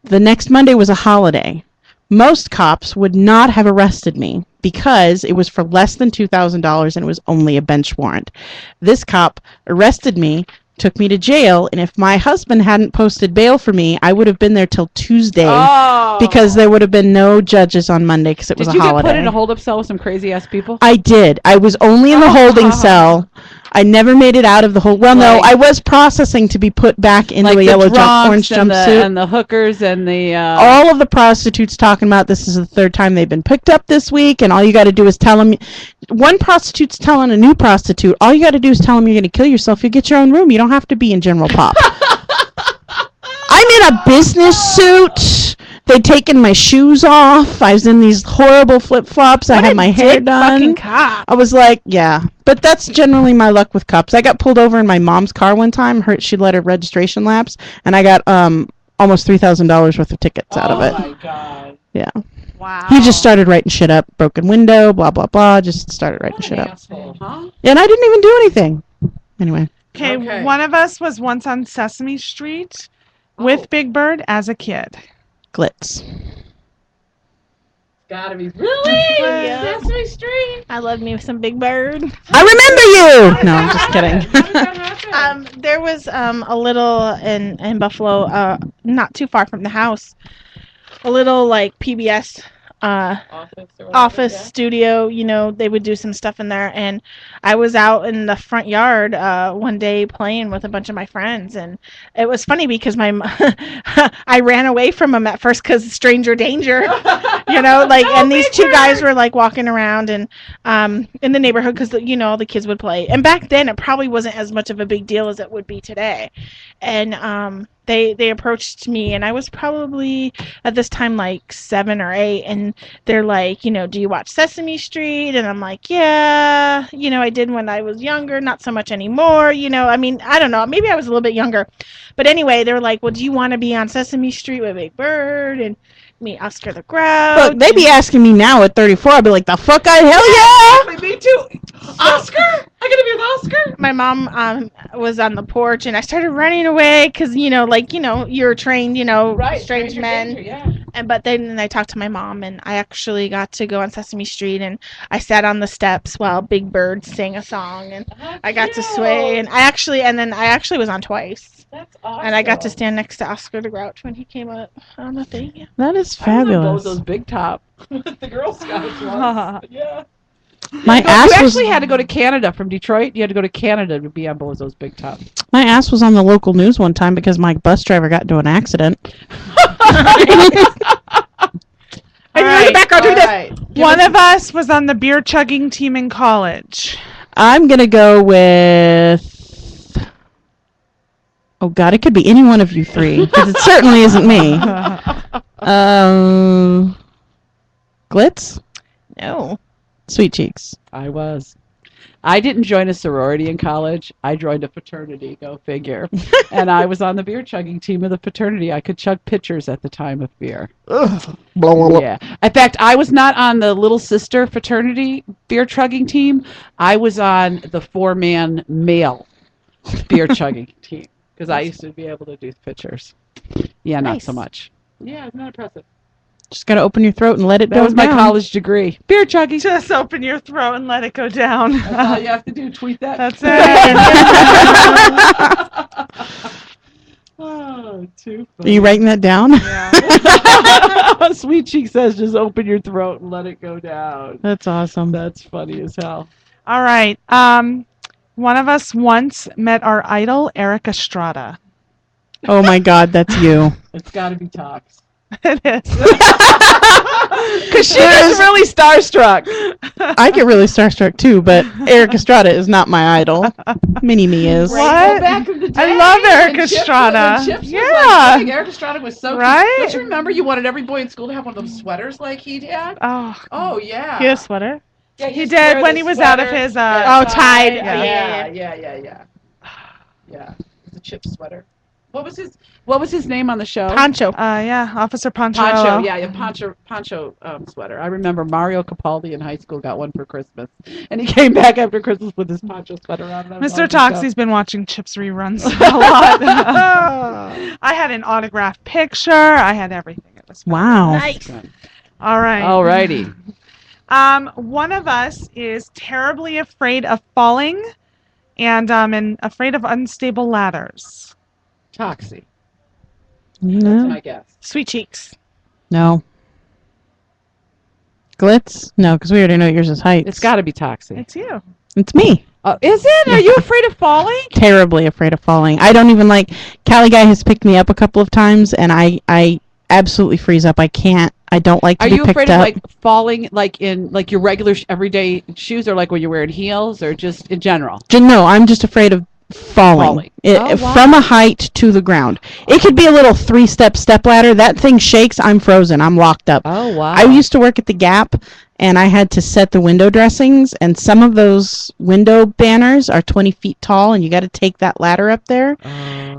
The next Monday was a holiday. Most cops would not have arrested me because it was for less than $2,000 and it was only a bench warrant. This cop arrested me, took me to jail, and if my husband hadn't posted bail for me, I would have been there till Tuesday because there would have been no judges on Monday because it was Did a you holiday. get put in a hold-up cell with some crazy-ass people? I did. I was only in the holding cell. I never made it out of the whole. Well, no, Like- I was processing to be put back into Like a the yellow drunks orange and jumpsuit. and the hookers and the... All of the prostitutes talking about this is the third time they've been picked up this week, and all you got to do is tell them. One prostitute's telling a new prostitute, all you got to do is tell them you're going to kill yourself. You get your own room. You don't have to be in general pop. I'm in a business suit. They'd taken my shoes off. I was in these horrible flip-flops. I had my hair done. Fucking cop. I was like, yeah. But that's generally my luck with cops. I got pulled over in my mom's car one time. She let her registration lapse, and I got almost $3,000 worth of tickets out of it. Oh, my God. Yeah. Wow. He just started writing shit up. Broken window, blah, blah, blah. Just started writing What shit an up. asshole, huh? And I didn't even do anything. Anyway. Okay, one of us was once on Sesame Street with Big Bird as a kid. Glitz. Gotta be... Really? Yeah. Sesame Street? I love me some Big Bird. I remember you! No, I'm just kidding. How did that happen? There was a little in Buffalo, not too far from the house, a little like PBS office yeah. studio. You know, they would do some stuff in there, and I was out in the front yard one day playing with a bunch of my friends, and it was funny because I ran away from them at first because stranger danger, you know, like, and these two guys were like walking around and in the neighborhood because all the kids would play, and back then it probably wasn't as much of a big deal as it would be today, and they approached me, and I was probably at this time like 7 or 8, and they're like, do you watch Sesame Street? And I'm like, yeah, I did when I was younger, not so much anymore. I mean, I don't know, maybe I was a little bit younger, but anyway, they're like, well, do you want to be on Sesame Street with Big Bird? And meet Oscar the Grouch. Look, they be asking me now at 34. I'll be like, the fuck, hell yeah! Me too. Oscar? I gotta be with Oscar? My mom was on the porch, and I started running away because you're trained, strange stranger men. danger, yeah. But then I talked to my mom, and I actually got to go on Sesame Street, and I sat on the steps while Big Bird sang a song, and I got to sway, and I actually was on twice. That's awesome. And I got to stand next to Oscar the Grouch when he came up on the thing. That is I was on fabulous. those Big Top with the Girl Scouts once. Yeah. My No, ass you was actually had to go to Canada from Detroit. You had to go to Canada to be on Bozo's Big Top. my ass was on the local news one time because my bus driver got into an accident. And you're in the background doing this. Right. One of us was on the beer chugging team in college. I'm gonna go with. Oh God, it could be any one of you three because it certainly isn't me. Glitz, No. Sweet Cheeks. I was. I didn't join a sorority in college. I joined a fraternity, go figure. And I was on the beer chugging team of the fraternity. I could chug pitchers at the time of beer. Blah, blah, blah. Yeah. In fact, I was not on the Little Sister fraternity beer chugging team. I was on the 4-man male beer chugging team because I used to be able to do pitchers. Yeah, not Nice. so much. Yeah, it's not impressive. Just gotta open your throat and let it That go was my down. college degree. Beer chugging. Just open your throat and let it go down. That's all you have to do. Tweet that. That's it. Oh, too Are funny. you writing that down? Yeah. Sweet Cheek says, just open your throat and let it go down. That's awesome. That's funny as hell. All right. One of us once met our idol, Eric Estrada. Oh my God, that's you. It's got to be Tox. It is. Because she is really starstruck. I get really starstruck too, but Eric Estrada is not my idol. Mini Me is. What? Well, back in the day, I love Eric when Chips- Estrada. when Chips was Yeah. like big, Eric Estrada was so cute. Right? Don't you remember you wanted every boy in school to have one of those sweaters like he had? Oh, Oh, yeah. He had a sweater. Yeah, he used to wear did when the he was out of sweater. his. Yeah, Oh, tied. Yeah, Yeah. Yeah. It was a Chip sweater. What was his name on the show? Poncho. Yeah, Officer Poncho. Poncho, yeah, poncho sweater. I remember Mario Capaldi in high school got one for Christmas, and he came back after Christmas with his poncho sweater on. And I Mr. loved it. Toxie's been watching Chips reruns a lot. I had an autographed picture. I had everything. It was fun. Wow. Nice. All right. Alrighty. One of us is terribly afraid of falling, and afraid of unstable ladders. Toxie. That's No. my guess. Sweet Cheeks. No. Glitz? No, because we already know yours is heights. It's got to be Toxie. It's you. It's me. Is it? Are you afraid of falling? Terribly afraid of falling. I don't even like. Callie Guy has picked me up a couple of times, and I absolutely freeze up. I can't. I don't like to Are be you picked afraid up. of like falling like in like your regular everyday shoes, or like when you're wearing heels, or just in general? No, I'm just afraid of falling. Oh, wow. From a height to the ground. It could be a little 3-step step ladder. That thing shakes. I'm frozen. I'm locked up. Oh wow! I used to work at the Gap, and I had to set the window dressings, and some of those window banners are 20 feet tall, and you got to take that ladder up there.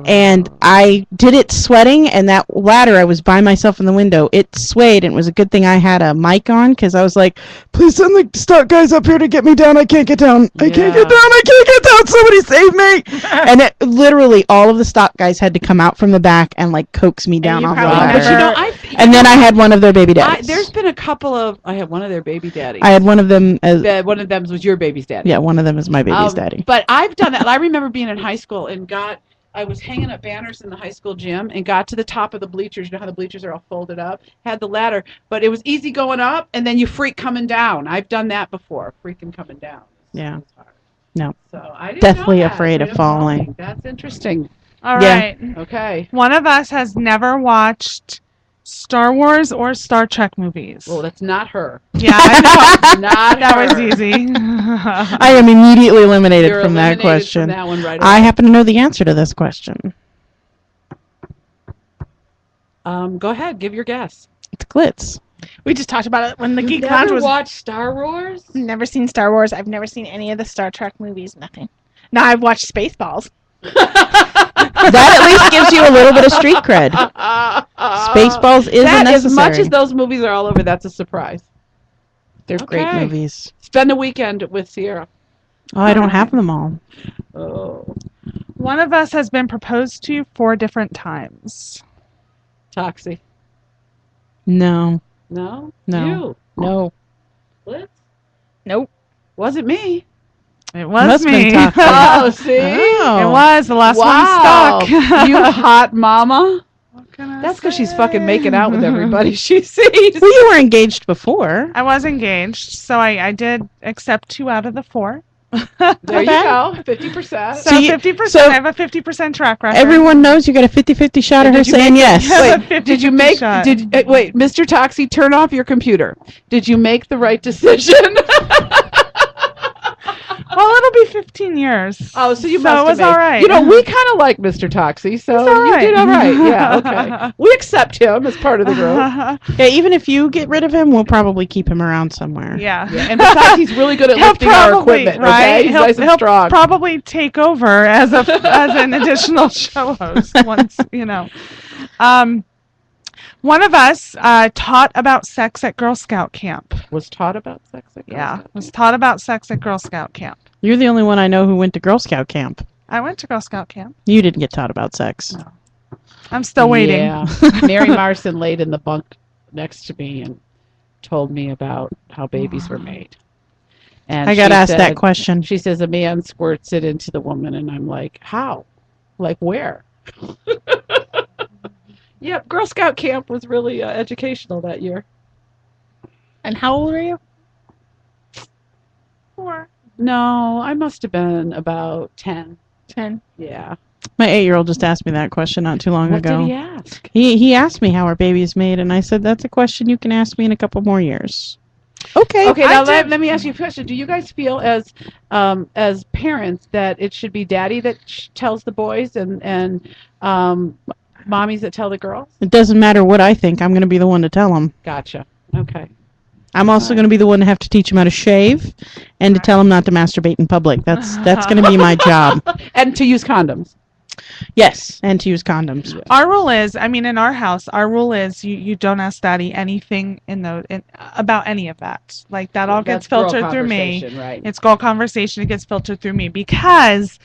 And I did it sweating, and that ladder, I was by myself in the window. It swayed, and it was a good thing I had a mic on, because I was like, please send the stock guys up here to get me down. I can't get down. I can't get down. I can't get down. Somebody save me. And it literally, all of the stock guys had to come out from the back and like coax me down you off the probably ladder. But you know, And then I had one of their baby daddies. there's been a couple of. I had one of their baby daddies. I had one of them as One of them was your baby's daddy. yeah, one of them is my baby's daddy. But I've done that. I remember being in high school and I was hanging up banners in the high school gym and got to the top of the bleachers. You know how the bleachers are all folded up? Had the ladder, but it was easy going up, and then you freak coming down. I've done that before, freaking coming down. Yeah. It's hard. No. So I didn't Deathly know that. afraid of falling. That's interesting. All Yeah. right. Okay. One of us has never watched Star Wars or Star Trek movies. Well, that's not her. Yeah, I know. Not That her. was easy. I am immediately eliminated You're from that eliminated question. From that one right I away. happen to know the answer to this question. Go ahead. Give your guess. It's Glitz. We just talked about it when the Geek Never Lounge was. watched Star Wars? Never seen Star Wars. I've never seen any of the Star Trek movies. Nothing. Now I've watched Spaceballs. That at least gives you a little bit of street cred. Spaceballs is that, unnecessary. as much as those movies are all over, that's a surprise. They're great Okay. movies. Spend a weekend with Sierra. Oh, I don't have them all. Oh, One of us has been proposed to 4 different times. Toxie. No. No? No. You. No. What? Nope. Wasn't me. It was Must've been me. tough. Oh, see? Oh. It was the last Wow. one stuck. You hot mama. What can I That's because she's say? fucking making out with everybody she sees. Well, you were engaged before. I was engaged, so I did accept 2 out of the 4. There you bad. go. 50%. So So you- 50%. so I have a 50% track record. Everyone knows you got a 50-50 shot of her Did you saying make yes. Yeah. Wait, have a 50-50 did you make? shot. Wait, Mr. Toxie, turn off your computer. Did you make the right decision? Well, it'll be 15 years. Oh, so you So must it have was made. all right. You know, we kind of like Mr. Toxie, so He's all you right. did all right. Yeah, okay. We accept him as part of the group. Yeah, even if you get rid of him, we'll probably keep him around somewhere. Yeah. Yeah, and besides, he's really good at He'll lifting our probably, equipment. right? Okay, he's nice and he'll strong. probably take over as an additional show host once, you know. One of us taught about sex at Girl Scout camp. Was taught about sex. At Girl Yeah, Scouts? was taught about sex at Girl Scout camp. You're the only one I know who went to Girl Scout camp. I went to Girl Scout camp. You didn't get taught about sex. I'm still waiting. Yeah. Mary Marson laid in the bunk next to me and told me about how babies were made. And I got she asked that said- question. She says a man squirts it into the woman, and I'm like, how? Like where? Yep, Girl Scout camp was really educational that year. And how old are you? 4. No, I must have been about 10. 10. Yeah. My 8-year-old just asked me that question not too long What ago. did he ask? He asked me how our baby is made, and I said, that's a question you can ask me in a couple more years. Okay. Okay, I now did- let me ask you a question. Do you guys feel as parents that it should be daddy that tells the boys and mommies that tell the girls? It doesn't matter what I think. I'm going to be the one to tell them. Gotcha. Okay. I'm also going to be the one to have to teach them how to shave and to tell them not to masturbate in public. That's going to be my job. And to use condoms. Yes, and to use condoms. Our rule is, I mean, in our house, our rule is you don't ask daddy anything about any of that. Like that all gets That's girl filtered through me. conversation, Right. It's girl conversation. It gets filtered through me because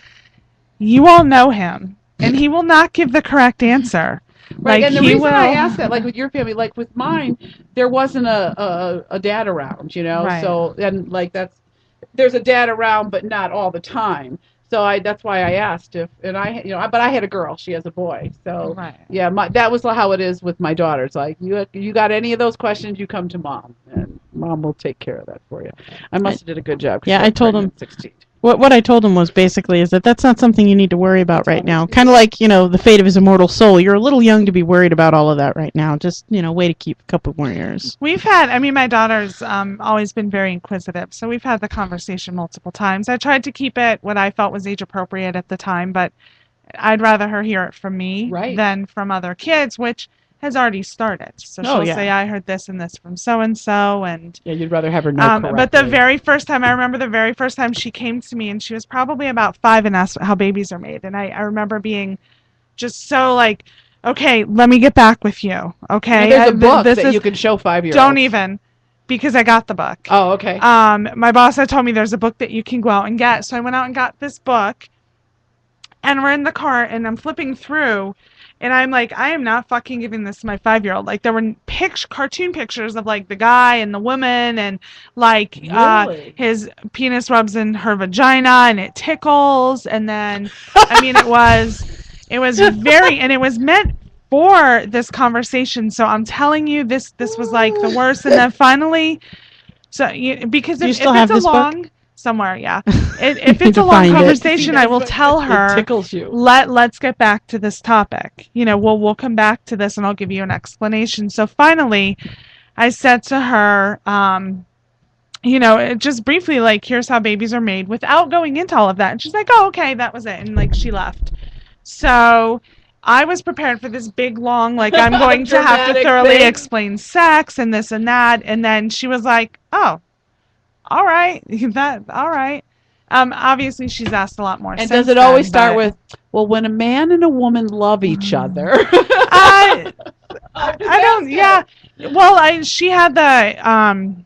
you all know him and he will not give the correct answer. Right, Like and the he reason will. I asked that, like with your family, like with mine, there wasn't a dad around, you know. Right. So and like there's a dad around, but not all the time. So that's why I asked if, and but I had a girl, she has a boy, so Right. yeah, that was how it is with my daughters. Like you got any of those questions, you come to mom, and mom will take care of that for you. I must have did a good job. 'Cause Yeah, she I was told pregnant at 16. What I told him was basically is that's not something you need to worry about right now. Kind of like, the fate of his immortal soul. You're a little young to be worried about all of that right now. Just, wait to keep a couple more years. My daughter's always been very inquisitive, so we've had the conversation multiple times. I tried to keep it what I felt was age appropriate at the time, but I'd rather her hear it from me Right. than from other kids, which has already started. So Oh, she'll yeah. say, I heard this and this from so-and-so, and Yeah, you'd rather have her know but the correctly. very first time, I remember the very first time she came to me, and she was probably about 5 and asked how babies are made. And I remember being just so like, okay, let me get back with you. Okay. There's a book this that is, you can show 5-year-olds. don't even, because I got the book. Oh, okay. My boss had told me there's a book that you can go out and get. So I went out and got this book, and we're in the car, and I'm flipping through, and I'm like, I am not fucking giving this to my 5-year-old. Like, there were cartoon pictures of, like, the guy and the woman, and, like, Really? his penis rubs in her vagina, and it tickles, and then, I mean, it was very, and it was meant for this conversation. So I'm telling you, this was, like, the worst. And then finally, because Do you if still it's have a this book? long... Somewhere, yeah. If Need it's to a long find it. conversation, I will tell her, It tickles you. let's get back to this topic. We'll come back to this, and I'll give you an explanation. So finally, I said to her, just briefly, like, here's how babies are made, without going into all of that. And she's like, oh, okay, that was it. And, like, she left. So I was prepared for this big, long, like, I'm going to have to Dramatic thoroughly thing. explain sex and this and that. And then she was like, oh, all right. All right. Obviously, she's asked a lot more. And since does it always then, start but- with, well, when a man and a woman love each other? I Yeah. Well, she had the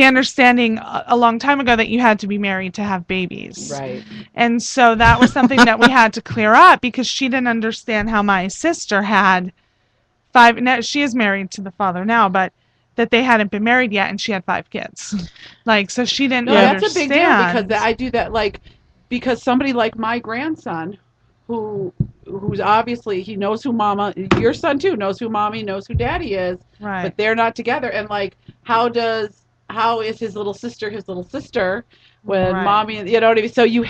understanding a long time ago that you had to be married to have babies. Right. And so that was something that we had to clear up because she didn't understand how my sister had 5. Now, she is married to the father now, but that they hadn't been married yet, and she had 5 kids. Like, so she didn't understand. That's a big deal because I do that, like, because somebody like my grandson, who's obviously, he knows who mama, your son too, knows who mommy, knows who daddy is, Right. but they're not together. And like, how is his little sister when Right. mommy, you know what I mean? So you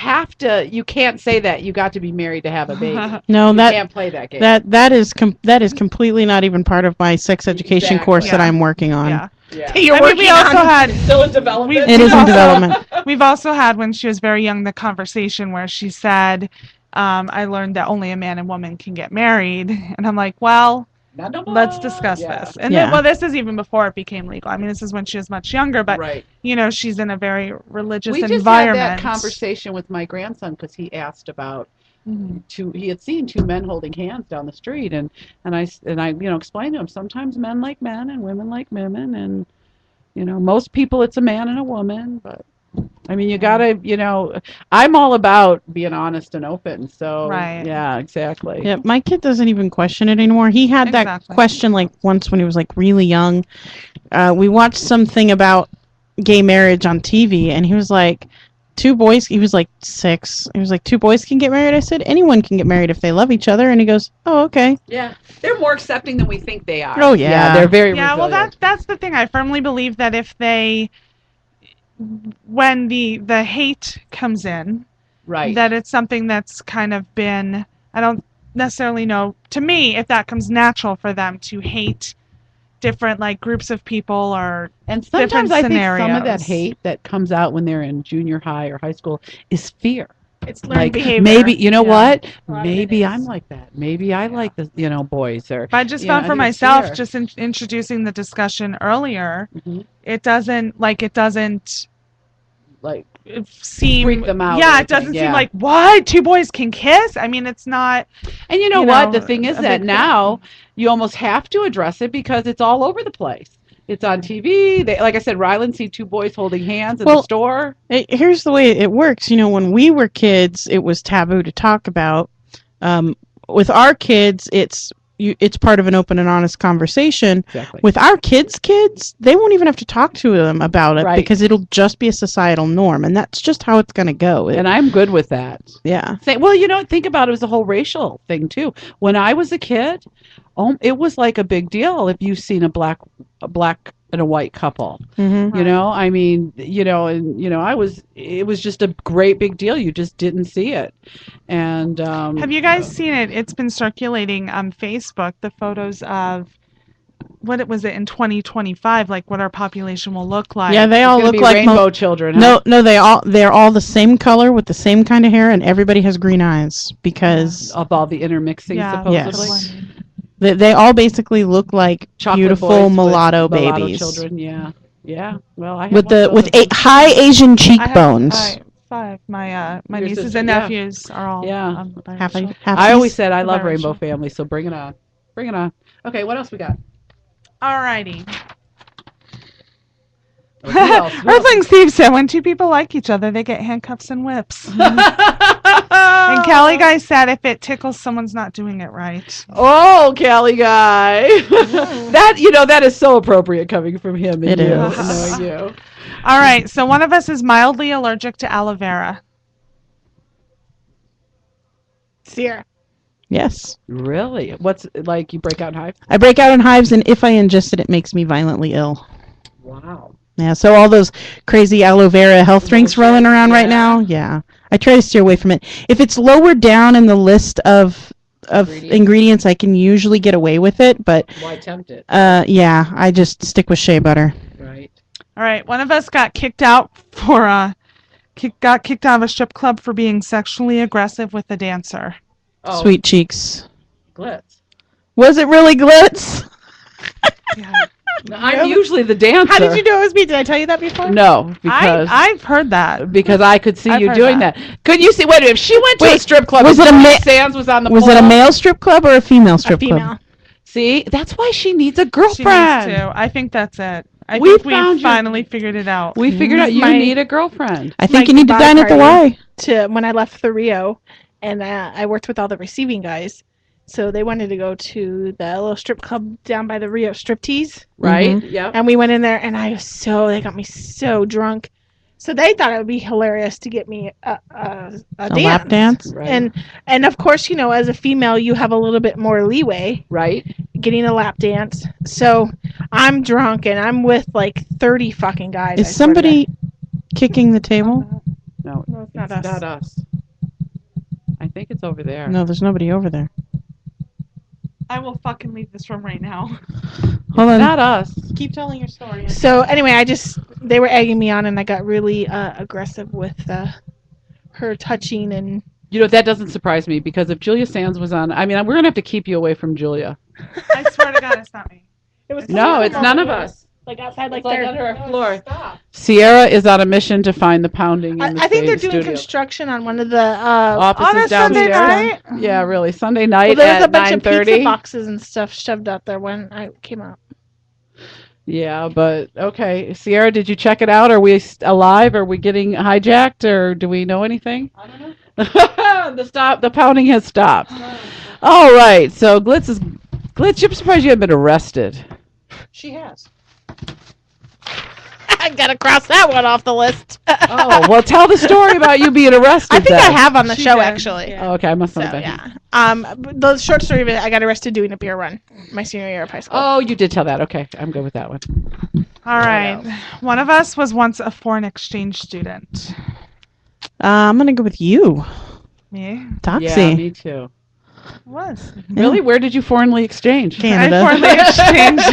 can't say that you got to be married to have a baby. No, You that can't play that game. that is completely not even part of my sex education course that Yeah. I'm working on. Yeah. Yeah. You're I mean, working we also on had Still in development. It is in development. We've also had, when she was very young, the conversation where she said, I learned that only a man and woman can get married. And I'm like, well, Not no more. let's discuss Yeah. this. And Yeah. then, well, this is even before it became legal. I mean, this is when she was much younger, but, Right. you know, she's in a very religious We just environment. had that conversation with my grandson because he asked about Mhm. he had seen 2 men holding hands down the street, and I explained to him, sometimes men like men and women like women, and most people it's a man and a woman, but I mean, you gotta, I'm all about being honest and open, so Right. yeah, exactly. Yeah, my kid doesn't even question it anymore. He had that Exactly. question like once when he was like really young. We watched something about gay marriage on TV, and he was like, 2 boys. He was like 6. He was like, 2 boys can get married. I said, anyone can get married if they love each other. And he goes, oh, okay. Yeah, they're more accepting than we think they are. Oh, yeah. they're very Yeah, well, resilient. that's the thing. I firmly believe that when the hate comes in, right. that it's something that's kind of been, I don't necessarily know, to me, if that comes natural for them to hate different like groups of people or And sometimes different I think some of that scenarios. hate that comes out when they're in junior high or high school is fear. it's learned Like behavior. maybe Yeah. what? A lot of it Maybe is. I'm like that. Maybe I like the boys or. I just you found know, for I think it's myself, fear. just introducing the discussion earlier, Mhm. it doesn't like seem freak them out. Yeah, or it doesn't anything, seem yeah. like, what, 2 boys can kiss? I mean, it's not. And you know you what? know, The thing is a that big now you almost have to address it because it's all over the place. It's on TV. Like I said, Ryland see 2 boys holding hands in the Well, store. Here's the way it works. When we were kids, it was taboo to talk about. With our kids, it's part of an open and honest conversation. Exactly. With our kids, they won't even have to talk to them about it Right. because it'll just be a societal norm, and that's just how it's going to go. And I'm good with that. Yeah. Well, think about it as a whole racial thing too. When I was a kid, it was like a big deal if you seen a black and a white couple. Mm-hmm. I mean, it was just a great big deal. You just didn't see it. And Have you guys seen it? It's been circulating on Facebook, the photos of what was it in 2025, like what our population will look like. Yeah, they all gonna look be like rainbow children? Huh? No, they're all the same color with the same kind of hair, and everybody has green eyes because Of all the intermixing, Yeah. supposedly. Yes. they all basically look like Chocolate beautiful boys with mulatto babies children. Yeah. Well, I have with one of those. high Asian I have cheekbones. 5. My Your nieces sister, and yeah. nephews are all Yeah. Half biracial. I always said I love Biracial. rainbow families, so bring it on. Bring it on. Okay, what else we got? Alrighty. Oh, who else? Who else? Earthling Steve said, when 2 people like each other, they get handcuffs and whips. And And Kelly Guy said, if it tickles, someone's not doing it right. Oh, Cali guy. that is so appropriate coming from him and It you, is. knowing you. All right, so one of us is mildly allergic to aloe vera. Sierra. Yes. Really? What's like you break out in hives? I break out in hives, and if I ingest it, it makes me violently ill. Wow. Yeah, so all those crazy aloe vera health drinks Bullshit, rolling around right yeah. now, yeah. I try to steer away from it. If it's lower down in the list of ingredients, I can usually get away with it, but Why tempt it? yeah, I just stick with shea butter. Right. All right, one of us got kicked out got kicked out of a strip club for being sexually aggressive with a dancer. Oh, Sweet cheeks. glitz. Was it really glitz? Yeah. I'm usually the dancer. How did you know it was me? Did I tell you that before? No, because I've heard that. because I could see I've you heard doing that. that. Could you see? Wait a minute. If she went to a Wait, strip club, was and it a Tony ma- Sands was on the Was pole, it a male strip club or a female A strip female. club? See, that's why she needs a She needs girlfriend. to. I think that's it. I We think found we your- finally figured it out. We figured out you My- need a girlfriend. I think My you need to goodbye dine at the party. Y. To when I left the Rio, and I worked with all the receiving guys, so they wanted to go to the little strip club down by the Rio Striptease, Right? Yep. and we went in there, and they got me so drunk, so they thought it would be hilarious to get me a A lap dance. Right. and of course, as a female, you have a little bit more leeway Right. getting a lap dance. So I'm drunk, and I'm with like 30 fucking guys. I Is swear to somebody kicking the table? No, God. No, it's not it's us. not us. I think it's over there. No, there's nobody over there. I will fucking leave this room right now. Hold on. Not us. Keep telling your story. So anyway, they were egging me on, and I got really aggressive with her touching and. That doesn't surprise me because if Julia Sands was on, I mean, we're gonna have to keep you away from Julia. I swear to God, it's not me. It was No, it's none of us. Like outside, like It's like they're. under our floor. Sierra is on a mission to find the pounding. In the I think they're stage doing studio. construction on one of the. Offices On a Sunday downstairs. night? Yeah, really. Sunday Well, night there was a at bunch of pizza 9:30. boxes and stuff shoved out there when I came out. Yeah, but okay. Sierra, did you check it out? Are we alive? Are we getting hijacked, or do we know anything? I don't know. The pounding has stopped. All right. So Glitz, I'm surprised you haven't been arrested. She has. I gotta cross that one off the list. Oh, well, tell the story about you being arrested. I think I then. have on the She show did. actually. Oh, okay, I must So not have been. yeah. The short story of it, I got arrested doing a beer run my senior year of high school. Oh, you did tell that. Okay, I'm good with that one. All right. One of us was once a foreign exchange student. I'm gonna go with you, Me? Toxie. Yeah, me too. Was. Really? Where did you foreignly exchange? Canada. I foreignly exchanged.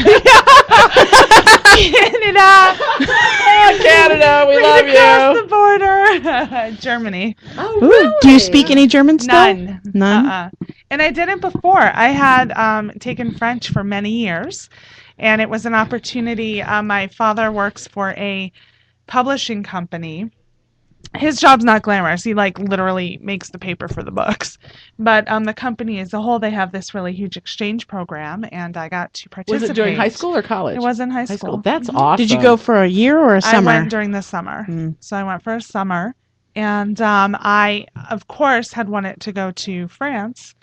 Canada. Canada, we love Across you. the border. Germany. Oh, Ooh, do you speak any German still? None. None? And I didn't before. I had taken French for many years, and it was an opportunity. My father works for a publishing company. His job's not glamorous. He literally makes the paper for the books. But the company as a whole, they have this really huge exchange program, and I got to participate. Was it during high school or college? It was in high High school. school. That's awesome. Did you go for a year or a I summer? went during the summer. Mm. So I went for a summer. And I, of course, had wanted to go to France.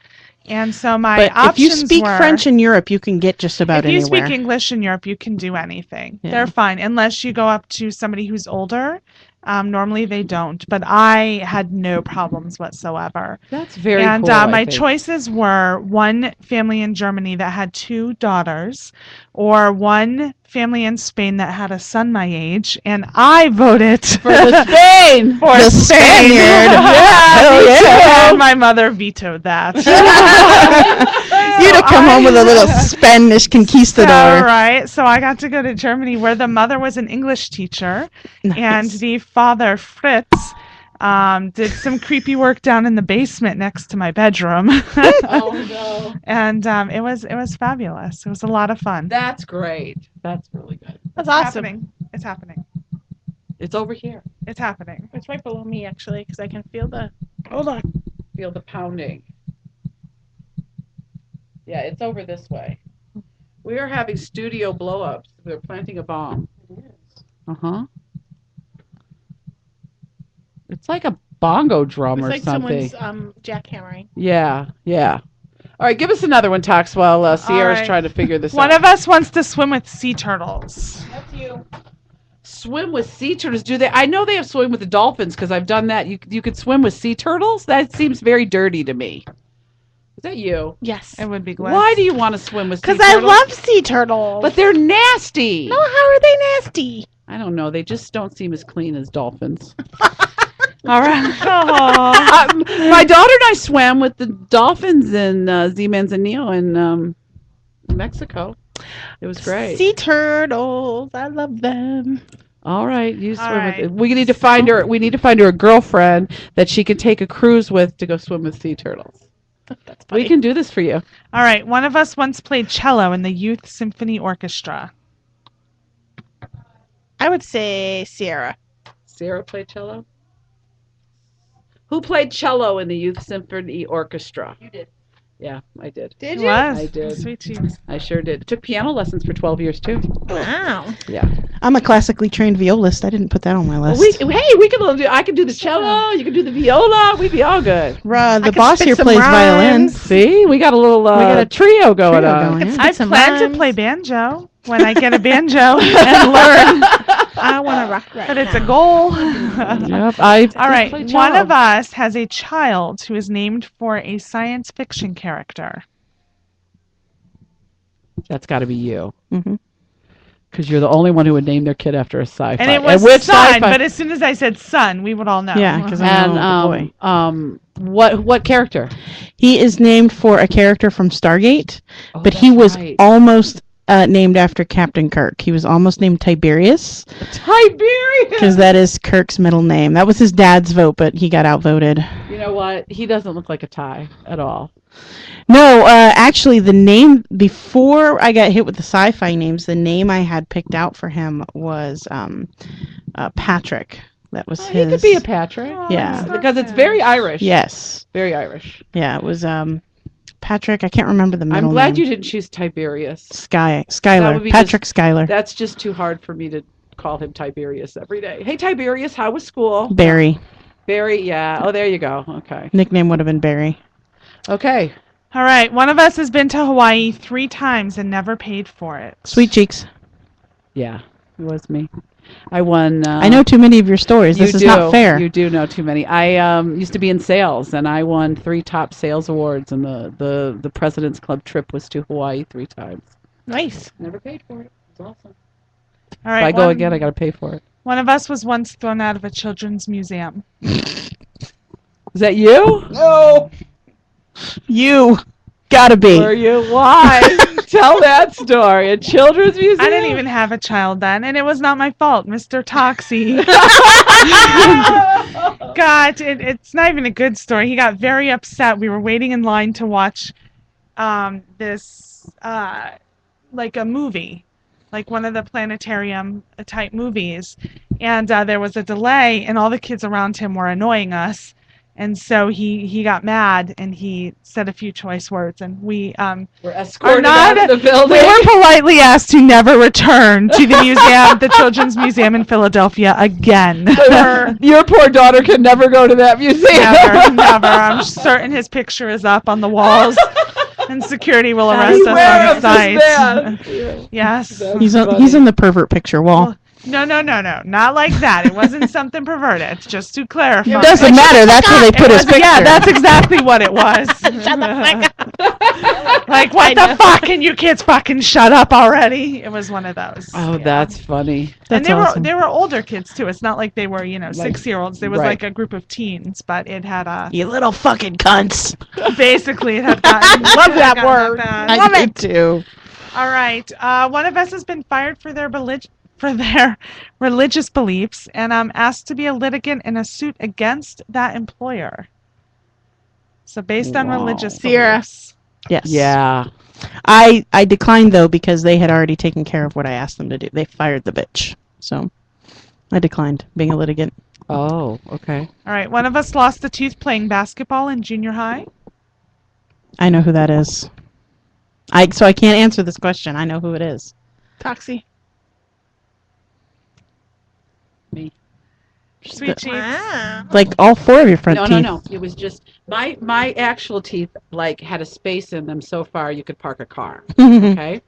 And so my But if options you speak were, French in Europe, you can get just about if you anywhere. speak English in Europe, you can do anything. Yeah. They're fine, unless you go up to somebody who's older. Normally they don't, but I had no problems whatsoever. That's very And cool. I my think. choices were one family in Germany that had 2 daughters, or one family in Spain that had a son my age, and I voted For the Spain! for The Spain. Spaniard. Hell Me yeah. too. My mother vetoed that. You'd have come home with a little Spanish conquistador. All right, so I got to go to Germany, where the mother was an English teacher, and Nice. the father, Fritz, did some creepy work down in the basement next to my bedroom. Oh, no. And it was fabulous. It was a lot of fun. That's great. That's really good. That's It's awesome. happening. It's happening. It's over here. It's happening. It's right below me actually, because I can feel the. Hold on. Feel the pounding. Yeah, it's over this way. We are having studio blow-ups. We're planting a bomb. Uh-huh. It's like a bongo drum It's or like something. someone's jackhammering. Yeah, yeah. All right, give us another one, Tox, while Sierra's right. trying to figure this One out. of us wants to swim with sea turtles. That's you. Swim with sea turtles. Do they? I know they have swim with the dolphins because I've done that. You could swim with sea turtles? That seems very dirty to me. Is that you? Yes. It would be glad. Why do you want to swim with sea Because I turtles? love sea turtles. But they're nasty. no, how are they nasty? I don't know. They just don't seem as clean as dolphins. All right. Aw. My daughter and I swam with the dolphins in Manzanillo in Mexico. It was great. Sea turtles. I love them. All right, you swim All right. with. We need to find her. We need to find her a girlfriend that she can take a cruise with to go swim with sea turtles. That's funny. We can do this for you. All right. One of us once played cello in the Youth Symphony Orchestra. I would say Sierra. Sarah played cello. Who played cello in the Youth Symphony Orchestra? You did. Yeah, I did. Did It you? was. I did. Sweet cheeks. I sure did. Took piano lessons for 12 years too. Wow. Yeah. I'm a classically trained violist. I didn't put that on my Well, list. we can do. I can do the cello. You can do the viola. We'd be all good. The could boss spit here some plays violin. rhymes. See, we got a little got a trio going trio on. going. Yeah. I some plan to rhymes. play banjo when I get a banjo and learn I want to rock right that it's a now. goal. Yep. I All right. play One cello. of us has a child who is named for a science fiction character. That's got to be you, hmm because you're the only one who would name their kid after a sci-fi. And it was which son, sci-fi? but as soon as I said son, we would all know. Yeah, 'cause I And know the boy. what character? He is named for a character from Stargate, Oh, but he that's was right. almost named after Captain Kirk. He was almost named Tiberius Tiberius. because that is Kirk's middle name. That was his dad's vote, but he got outvoted. You know what? He doesn't look like a tie at all. No, actually, the name before I got hit with the sci-fi names, the name I had picked out for him was Patrick. That was He his. could be a Patrick. Yeah. Because it's very Irish. Yes. Very Irish. Yeah, it was Patrick. I can't remember the middle I'm glad name. you didn't choose Tiberius. Skylar. would be Patrick Skylar. That's just too hard for me to call him Tiberius every day. Hey, Tiberius, how was school? Barry. Barry, yeah. Oh, there you go. Okay. Nickname would have been Barry. Okay. All right. One of us has been to Hawaii 3 times and never paid for it. Sweet cheeks. Yeah, it was me. I won. I know too many of your stories. You This is do. not fair. You do know too many. I used to be in sales, and I won 3 top sales awards, and the President's Club trip was to Hawaii 3 times. Nice. Never paid for it. It's awesome. All If right. I go again, I got to pay for it. One of us was once thrown out of a children's museum. Is that you? No. You gotta be. Were you? Why? Tell that story. A children's museum? I didn't even have a child then, and it was not my fault, Mr. Toxie. God, it's not even a good story. He got very upset. We were waiting in line to watch this, like a movie, like one of the planetarium type movies. And there was a delay, and all the kids around him were annoying us. And so he got mad, and he said a few choice words, and we We're escorted not- out of the building. we were politely asked to never return to the museum, the Children's Museum in Philadelphia again. Your poor daughter can never go to that museum. Never. I'm certain his picture is up on the walls, and security will arrest us Beware on of site. this man. Yes. He's on the pervert picture wall. No, not like that. It wasn't something perverted. Just to clarify. It doesn't matter. That's where they put his picture. Yeah, that's exactly what it was. Like, what the fuck? Can you kids fucking shut up already? It was one of those. Oh, Yeah. that's funny. And That's they awesome. were they were older kids too. It's not like they were 6-year-olds. There was right. like a group of teens, but it had You little fucking cunts. basically it had gotten Love that gotten word. bad. Love I it. do too. All right, one of us has been fired for their religious beliefs, and I'm asked to be a litigant in a suit against that employer. So based on Wow. religious Sierra. beliefs. Yes. Yeah. I declined though because they had already taken care of what I asked them to do. They fired the bitch. So I declined being a litigant. Oh, okay. All right, one of us lost a tooth playing basketball in junior high. I know who that is. So I can't answer this question. I know who it is. Toxie. Me. Sweet cheeks. Wow. Like all 4 of your front No, teeth. no. It was just my actual teeth like had a space in them so far you could park a car. Okay.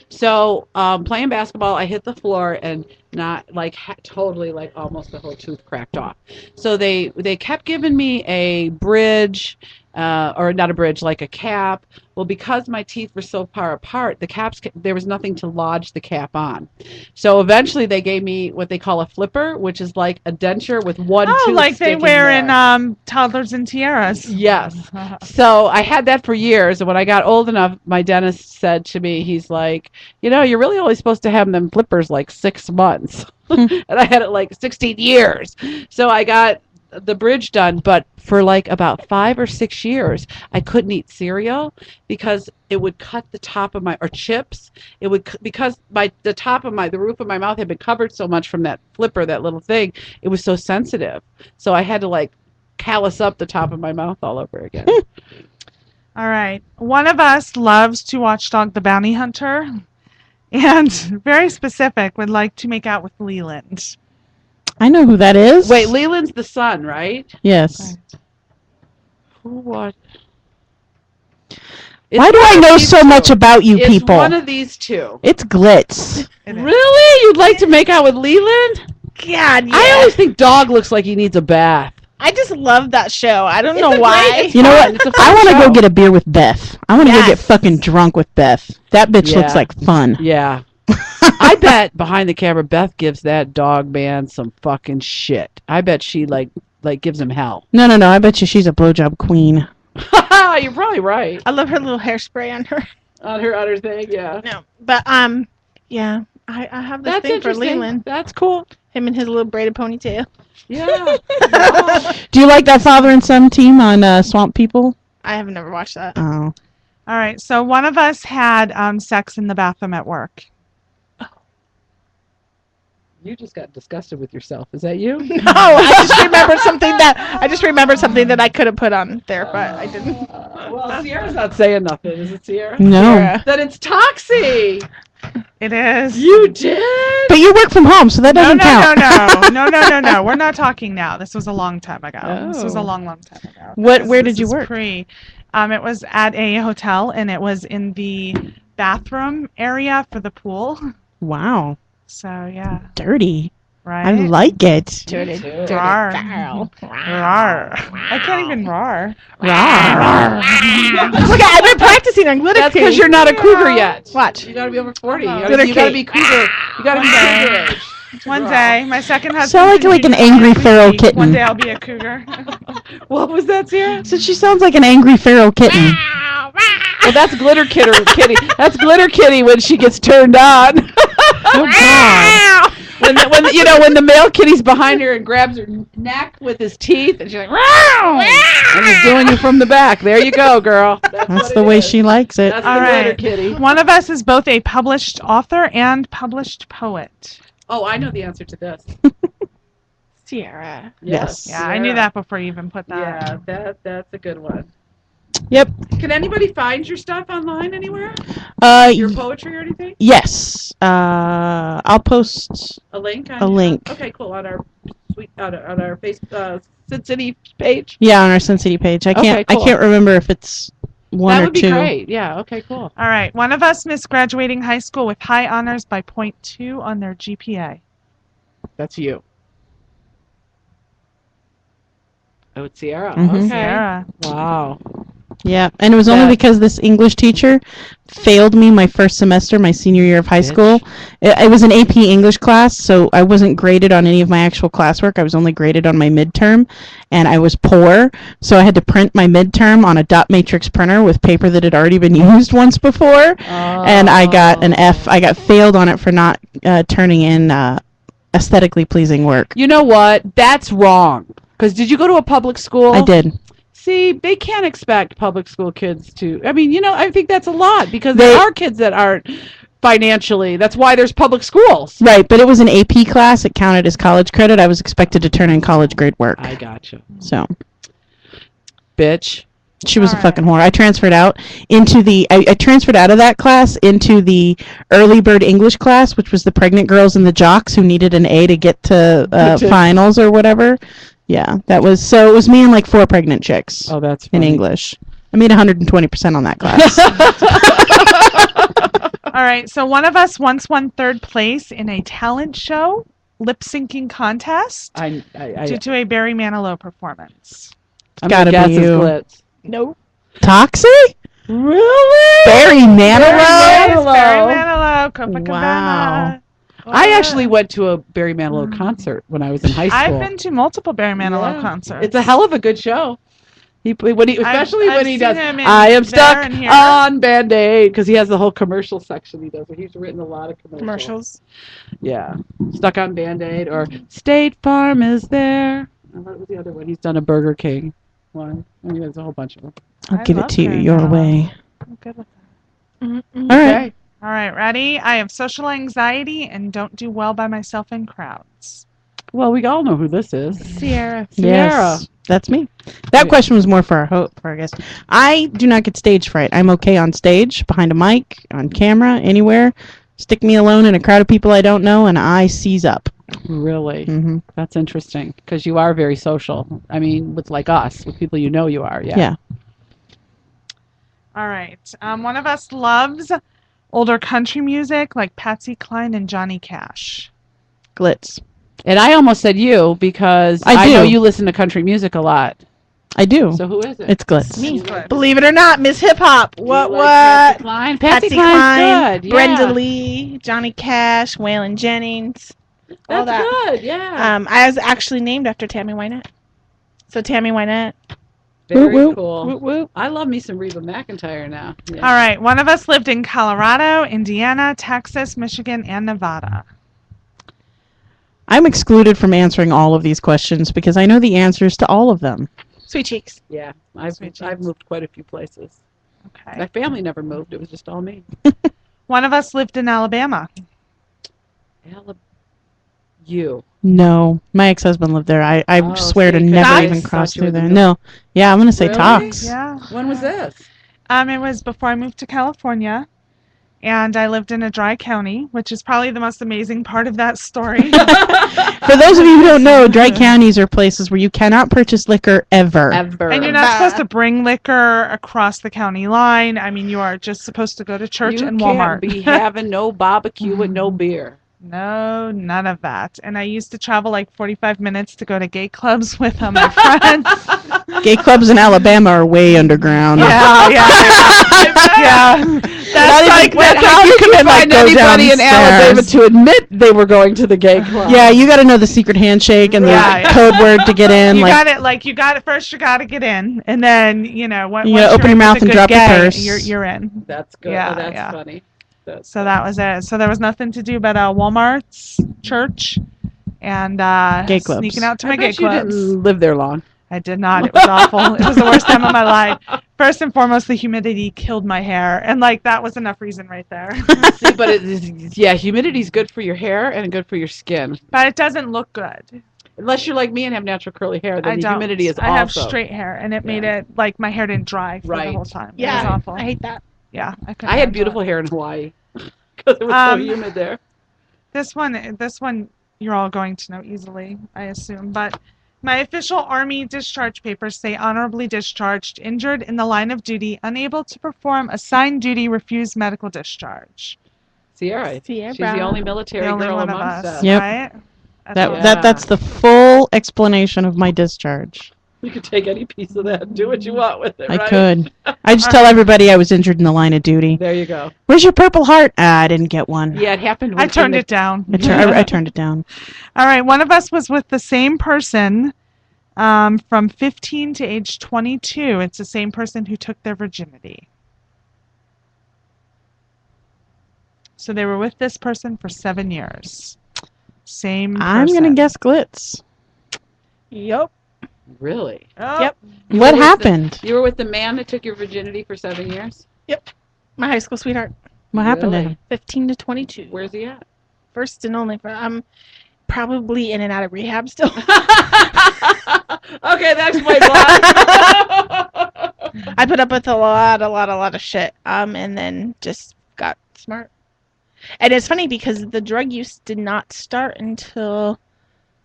So playing basketball, I hit the floor and not like totally like almost the whole tooth cracked off. So they kept giving me a bridge, or not a bridge, like a cap. Well, because my teeth were so far apart, the caps, there was nothing to lodge the cap on. So eventually they gave me what they call a flipper, which is like a denture with one Oh, tooth like they sticking wear there. in toddlers and tiaras. Yes. So I had that for years, and when I got old enough, my dentist said to me, he's like, you're really only supposed to have them flippers like 6 months. And I had it like 16 years. So I got the bridge done, but for like about 5 or 6 years, I couldn't eat cereal because it would cut the top of or chips. It would, because the roof of my mouth had been covered so much from that flipper, that little thing, it was so sensitive. So I had to like callus up the top of my mouth all over again. All right. One of us loves to watch Dog the Bounty Hunter, and very specific, would like to make out with Leland. I know who that is. Wait, Leland's the son, right? Yes. Who what? Why do I know so much about you It's people? one of these two. It's Glitz. It is. Really? You'd like to make out with Leland? God, yeah. I always think Dog looks like he needs a bath. I just love that show. I don't It's know a why. great- You know fun. what? It's a I fun want to show. go get a beer with Beth. I want to go get Yes. fucking drunk with Beth. That bitch Yeah. looks like fun. Yeah. I bet behind the camera Beth gives that dog man some fucking shit. I bet she like gives him hell. No. I bet you she's a blowjob queen. You're probably right. I love her little hairspray on her. On her thing, yeah. No, but yeah, I have this That's thing for interesting. Leland. That's cool. Him and his little braided ponytail. Yeah. Wow. Do you like that father and son team on Swamp People? I have never watched that. Oh. All right. So one of us had sex in the bathroom at work. You just got disgusted with yourself. Is that you? No, I just remembered something that I could have put on there, but I didn't. Well, Sierra's not saying nothing. Is it Sierra? No. Sierra. Then it's Toxie. It is. You did? But you work from home, so that No, doesn't count. no. We're not talking now. This was a long time ago. This was a Oh. long time ago. Where This did you is work? It was at a hotel, and it was in the bathroom area for the pool. Wow. So yeah, Dirty. right. I like it. Dirty, too. dirty Rawr. foul. Rawr. I can't even roar. Rawr. Look, I've been practicing on glitter. That's because you're not a cougar yet. Watch. You gotta be over 40. You Glitter gotta be cake. cougar. You gotta be cougar age. One day, my second husband. Sound like an angry feral kitten. One day I'll be a cougar. What was that, Sierra? So she sounds like an angry feral kitten. Well, that's Glitter Kitty. That's Glitter Kitty when she gets turned on. Oh, God. when the male kitty's behind her and grabs her neck with his teeth, and she's like, "Row!" and he's doing you from the back. There you go, girl. That's what the it way is. she likes it. That's All the Glitter right. Kitty. One of us is both a published author and published poet. Oh, I know the answer to this. Sierra. Yes. Yeah, I knew Sierra. that before you even put that. Yeah, that's a good one. Yep. Can anybody find your stuff online anywhere? Your poetry or anything? Yes. I'll post. A link? A link. Okay, cool. On our Facebook Sin City page. Yeah, on our Sin City page. I can't. Okay, cool. I can't remember if it's one That or would be two. great. Yeah. Okay. Cool. All right. One of us missed graduating high school with high honors by .2 on their GPA. That's you. Oh, it's Sierra. Mhm. Okay. Sierra. Wow. Yeah, and it was only That- because this English teacher failed me my first semester, my senior year of high Bitch. school. It was an AP English class, so I wasn't graded on any of my actual classwork. I was only graded on my midterm, and I was poor, so I had to print my midterm on a dot matrix printer with paper that had already been used once before, and I got an F. I got failed on it for not turning in aesthetically pleasing work. You know what? That's wrong. Because did you go to a public school? I did. See, they can't expect public school kids to. I mean, I think that's a lot because They- there are kids that aren't financially. That's why there's public schools. Right, but it was an AP class. It counted as college credit. I was expected to turn in college grade work. I gotcha. So Bitch. she was a Alright. fucking whore. I transferred out into I transferred out of that class into the early bird English class, which was the pregnant girls and the jocks who needed an A to get to finals or whatever. Yeah, it was me and like 4 pregnant chicks Oh, that's in funny. English. I made 120% on that class. All right. So one of us once won 3rd place in a talent show lip syncing contest I due to a Barry Manilow performance. I'm Gotta gonna be guess it's you. Glitz. No. Toxie? Really? Barry Manilow? Yes, Barry Manilow. Manilow, Copacabana. Wow. I actually went to a Barry Manilow concert when I was in high school. I've been to multiple Barry Manilow Yeah. concerts. It's a hell of a good show. Especially I've when he seen does him in I am there stuck and here. on Band-Aid because he has the whole commercial section he does. He's written a lot of commercials. Yeah. Stuck on Band-Aid or State Farm is there. What was the other one? He's done a Burger King one. I mean, there's a whole bunch of them. I'll I give it love to you Barry your Manilow. way. I'm good with that. Mm-mm. All right. Okay. All right, ready? I have social anxiety and don't do well by myself in crowds. Well, we all know who this is. Sierra. Sierra. Yes. That's me. That question was more for our guest. I do not get stage fright. I'm okay on stage, behind a mic, on camera, anywhere. Stick me alone in a crowd of people I don't know, and I seize up. Really? Mm-hmm. That's interesting because you are very social. I mean, with like us, with people you know you are. Yeah. Yeah. All right. One of us loves older country music like Patsy Cline and Johnny Cash. Glitz. And I almost said you because I I know do. you listen to country music a lot. I do. So who is it? It's Glitz. Me. Good. Believe it or not, Miss Hip Hop. Do you What? like What? Patsy Cline? Patsy Cline's good. Yeah. Brenda Lee, Johnny Cash, Waylon Jennings. All That's that. good. Yeah. I was actually named after Tammy Wynette. So Tammy Wynette. Very whoop, cool. Whoop, whoop. I love me some Reba McEntire now. Yeah. All right. One of us lived in Colorado, Indiana, Texas, Michigan, and Nevada. I'm excluded from answering all of these questions because I know the answers to all of them. Sweet cheeks. Yeah. Sweet I've cheeks. moved quite a few places. Okay. My family never moved. It was just all me. One of us lived in Alabama. You. No, my ex-husband lived there. I Oh, swear to see, 'cause never I even thought cross you were through the there. middle. No. Yeah, I'm going to say Really? Tox. Yeah. When was this? It was before I moved to California, and I lived in a dry county, which is probably the most amazing part of that story. For those of you who don't know, dry counties are places where you cannot purchase liquor ever. Ever. And you're not supposed to bring liquor across the county line. I mean, you are just supposed to go to church you and can't Walmart. be having no barbecue and no beer. No, none of that. And I used to travel like 45 minutes to go to gay clubs with my friends. Gay clubs in Alabama are way underground. Yeah. That's like But how you did you can, like, find go anybody in Alabama downstairs. to admit they were going to the gay club? Yeah, you got to know the secret handshake and the Yeah. code word to get in. You like, got it first. You got to get in, and then once You gotta you're open your in with mouth a and good drop your gay, purse. You're in. That's good. Yeah, Oh, that's yeah. funny. So that was it. So there was nothing to do but Walmart's, church, and Gay clubs. sneaking out to my I gay bet you clubs. didn't live there long. I did not. It was awful. It was the worst time of my life. First and foremost, the humidity killed my hair, and that was enough reason right there. See, but humidity's good for your hair and good for your skin. But it doesn't look good. Unless you're like me and have natural curly hair, then I the don't. humidity is I have also. straight hair, and it made it like my hair didn't dry for the Right. whole time. It Yeah. was awful. I hate that. Yeah, couldn't I had handle beautiful it. hair in Hawaii because it was so Um, humid there. This one, you're all going to know easily, I assume. But my official Army discharge papers say honorably discharged, injured in the line of duty, unable to perform assigned duty, refused medical discharge. Sierra. Sierra. She's the only military The only girl one of amongst us, us. Yep. right? that that's the full explanation of my discharge. You could take any piece of that and do what you want with it, I right? could. I just tell everybody I was injured in the line of duty. There you go. Where's your Purple Heart? I didn't get one. Yeah, it happened. I turned it down. I turned it down. All right, one of us was with the same person from 15 to age 22. It's the same person who took their virginity. So they were with this person for 7 years. Same person. I'm going to guess Glitz. Yup. Really? Oh, Yep. You What were with happened? You were with the man that took your virginity for 7 years? My high school sweetheart. What happened to Really? him? 15 to 22. Where's he at? First and only. I'm probably in and out of rehab still. Okay, that explains a lot. I put up with a lot of shit. And then just got smart. And it's funny because the drug use did not start until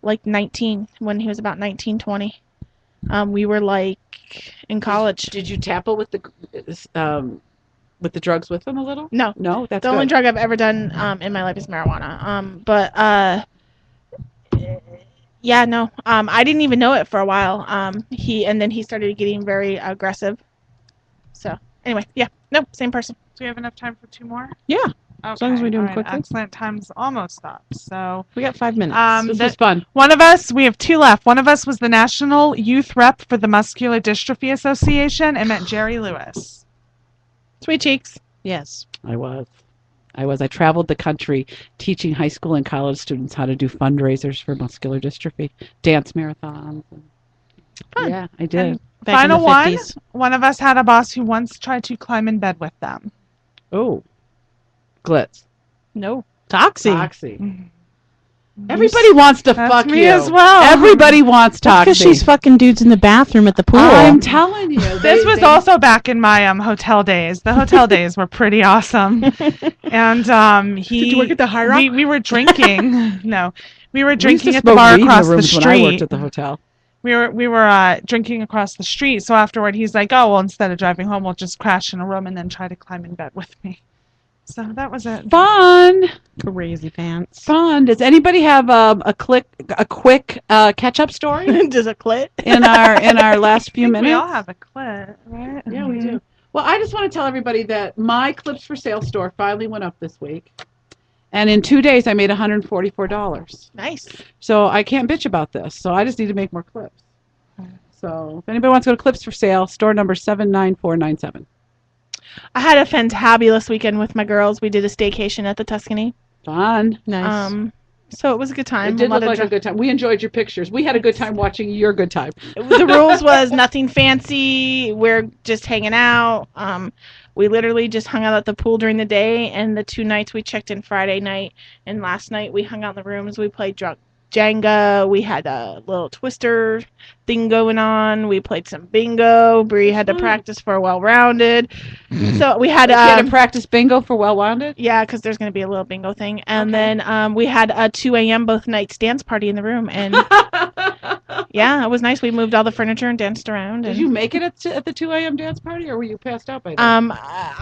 like 19, when he was about 19, 20. We were like in college. Did you tapple with the drugs with him a little? No. No, that's The only good. drug I've ever done in my life is marijuana. But yeah, no. I didn't even know it for a while. Then he started getting very aggressive. So anyway, yeah, no, same person. do we have enough time for 2 more? Yeah. Okay. long as we do them all right, quickly. Excellent. Time's almost up. So We got 5 minutes. This the- was fun. one of us, we have 2 left. One of us was the National Youth Rep for the Muscular Dystrophy Association and met Jerry Lewis. Sweet cheeks. yes. I was. I traveled the country teaching high school and college students how to do fundraisers for muscular dystrophy, dance marathons. Fun. Yeah, I did. And Back final in the one, 50s. one of us had a boss who once tried to climb in bed with them. Oh, Glitz. No. Toxie. Foxy. Everybody wants to That's fuck me you. as well. Everybody wants That's because Toxie. she's fucking dudes in the bathroom at the pool. I'm telling you. This was also back in my hotel days. The hotel days were pretty awesome. And Did you work at the High Rock? we were drinking. No, we were We used to drinking at the smoke bar weed in across the rooms when I worked street. at the hotel. We were drinking across the street. So afterward, he's like, "Oh well, instead of driving home, we'll just crash in a room and then try to climb in bed with me." So that was it. Fun. Crazy pants. Fun. Does anybody have a quick catch-up story Does it clit? in our last few I think minutes? we all have a clit, right? Yeah, we do. Well, I just want to tell everybody that my Clips for Sale store finally went up this week. And in 2 days, I made $144. Nice. So I can't bitch about this. So I just need to make more clips. So if anybody wants to go to Clips for Sale, store number 79497. I had a fantabulous weekend with my girls. We did a staycation at the Tuscany. Fun. Nice. So it was a good time. It did lot look of like a good time. We enjoyed your pictures. We had a good time watching your good time. The rules was nothing fancy. We're just hanging out. We literally just hung out at the pool during the day, and the 2 nights we checked in Friday night, and last night we hung out in the rooms. We played drunk Jenga. We had a little Twister thing going on. We played some bingo. Bree had to practice for Well-Rounded. So we had You had to practice bingo for Well-Rounded? yeah, because there's going to be a little bingo thing. And then we had a 2 a.m. both nights dance party in the room. And yeah, it was nice. We moved all the furniture and danced around. Did And, you make it at the 2 a.m. dance party, or were you passed out by then? I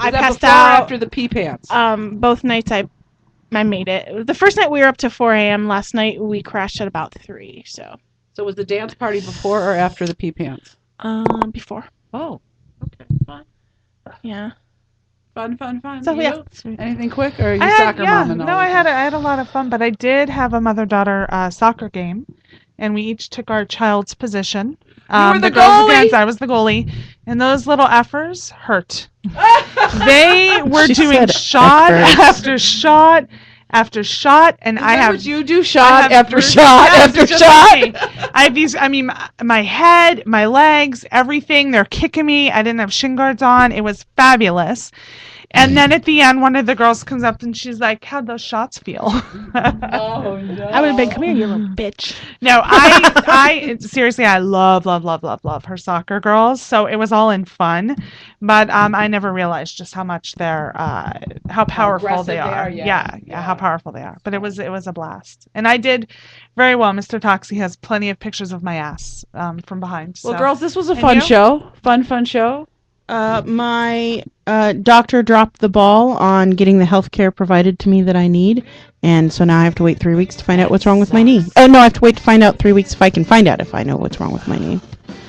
Was that passed before or out. after the pee pants? Both nights I made it. The first night we were up to 4 a.m. Last night we crashed at about 3. So So was the dance party before or after the pee pants? before. Oh, okay, fun. Yeah. Fun. So You? yeah. Anything quick, or are you I had, soccer yeah, mom and all no, that? I had a lot of fun, but I did have a mother-daughter soccer game, and we each took our child's position. were the girls goalie? against, I was the goalie, and those little effers hurt. They were She doing said shot effers. after shot after shot, and Is I that have what you do? I Shot have after bruises. shot Yes, after it's just shot. like me. I have these. I mean, my head, my legs, everything. They're kicking me. I didn't have shin guards on. It was fabulous. And then at the end, one of the girls comes up and she's like, "How'd those shots feel?" Oh no! I would have been, come here, you little bitch. No, I seriously, I love her soccer girls. So it was all in fun, but I never realized just how much they're, how powerful aggressive they are. yeah. How powerful they are. But it was a blast, and I did very well. Mr. Toxie has plenty of pictures of my ass from behind. Well, so. girls, this was a And fun you? show. Fun show. My doctor dropped the ball on getting the health care provided to me that I need, and so now I have to wait 3 weeks to find out what's wrong with my knee. Oh, no, I have to wait to find out 3 weeks if I can find out if I know what's wrong with my knee.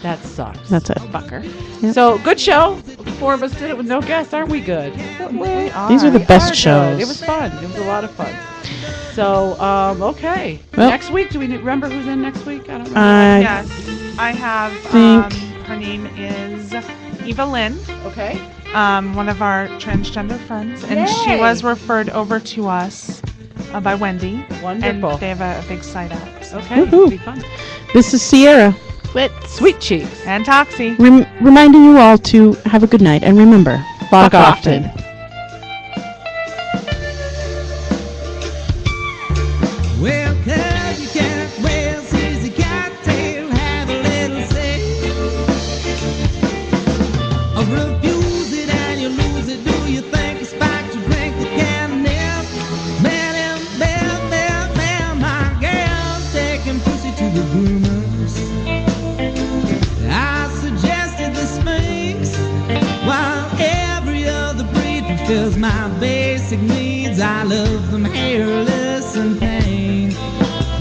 That sucks. That's it. Fucker. Yep. So, good show. The 4 of us did it with no guests. Aren't we good? These are the We best are shows. good. It was fun. It was a lot of fun. So, okay. Well- Next week, do we remember who's in next week? I don't know. Yes, I have. think- Her name is Eva Lynn. Okay. One of our transgender friends, and she Yay. was referred over to us by Wendy, Wonderful. and they have a big site out. So. Okay. Woohoo. It'll be fun. This is Sierra, Sweet cheeks. And Toxie. reminding you all to have a good night, and remember, fuck often. Well, 'cause you can't wear Susie cocktail, have a little say. Or refuse it and you lose it. Do you think it's back to drink the can nip? Man, my girl's taking pussy to the groomers. I suggested the Sphinx, while every other breed fulfills my basic needs. I love them hairless and pain.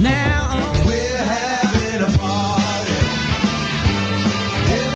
Now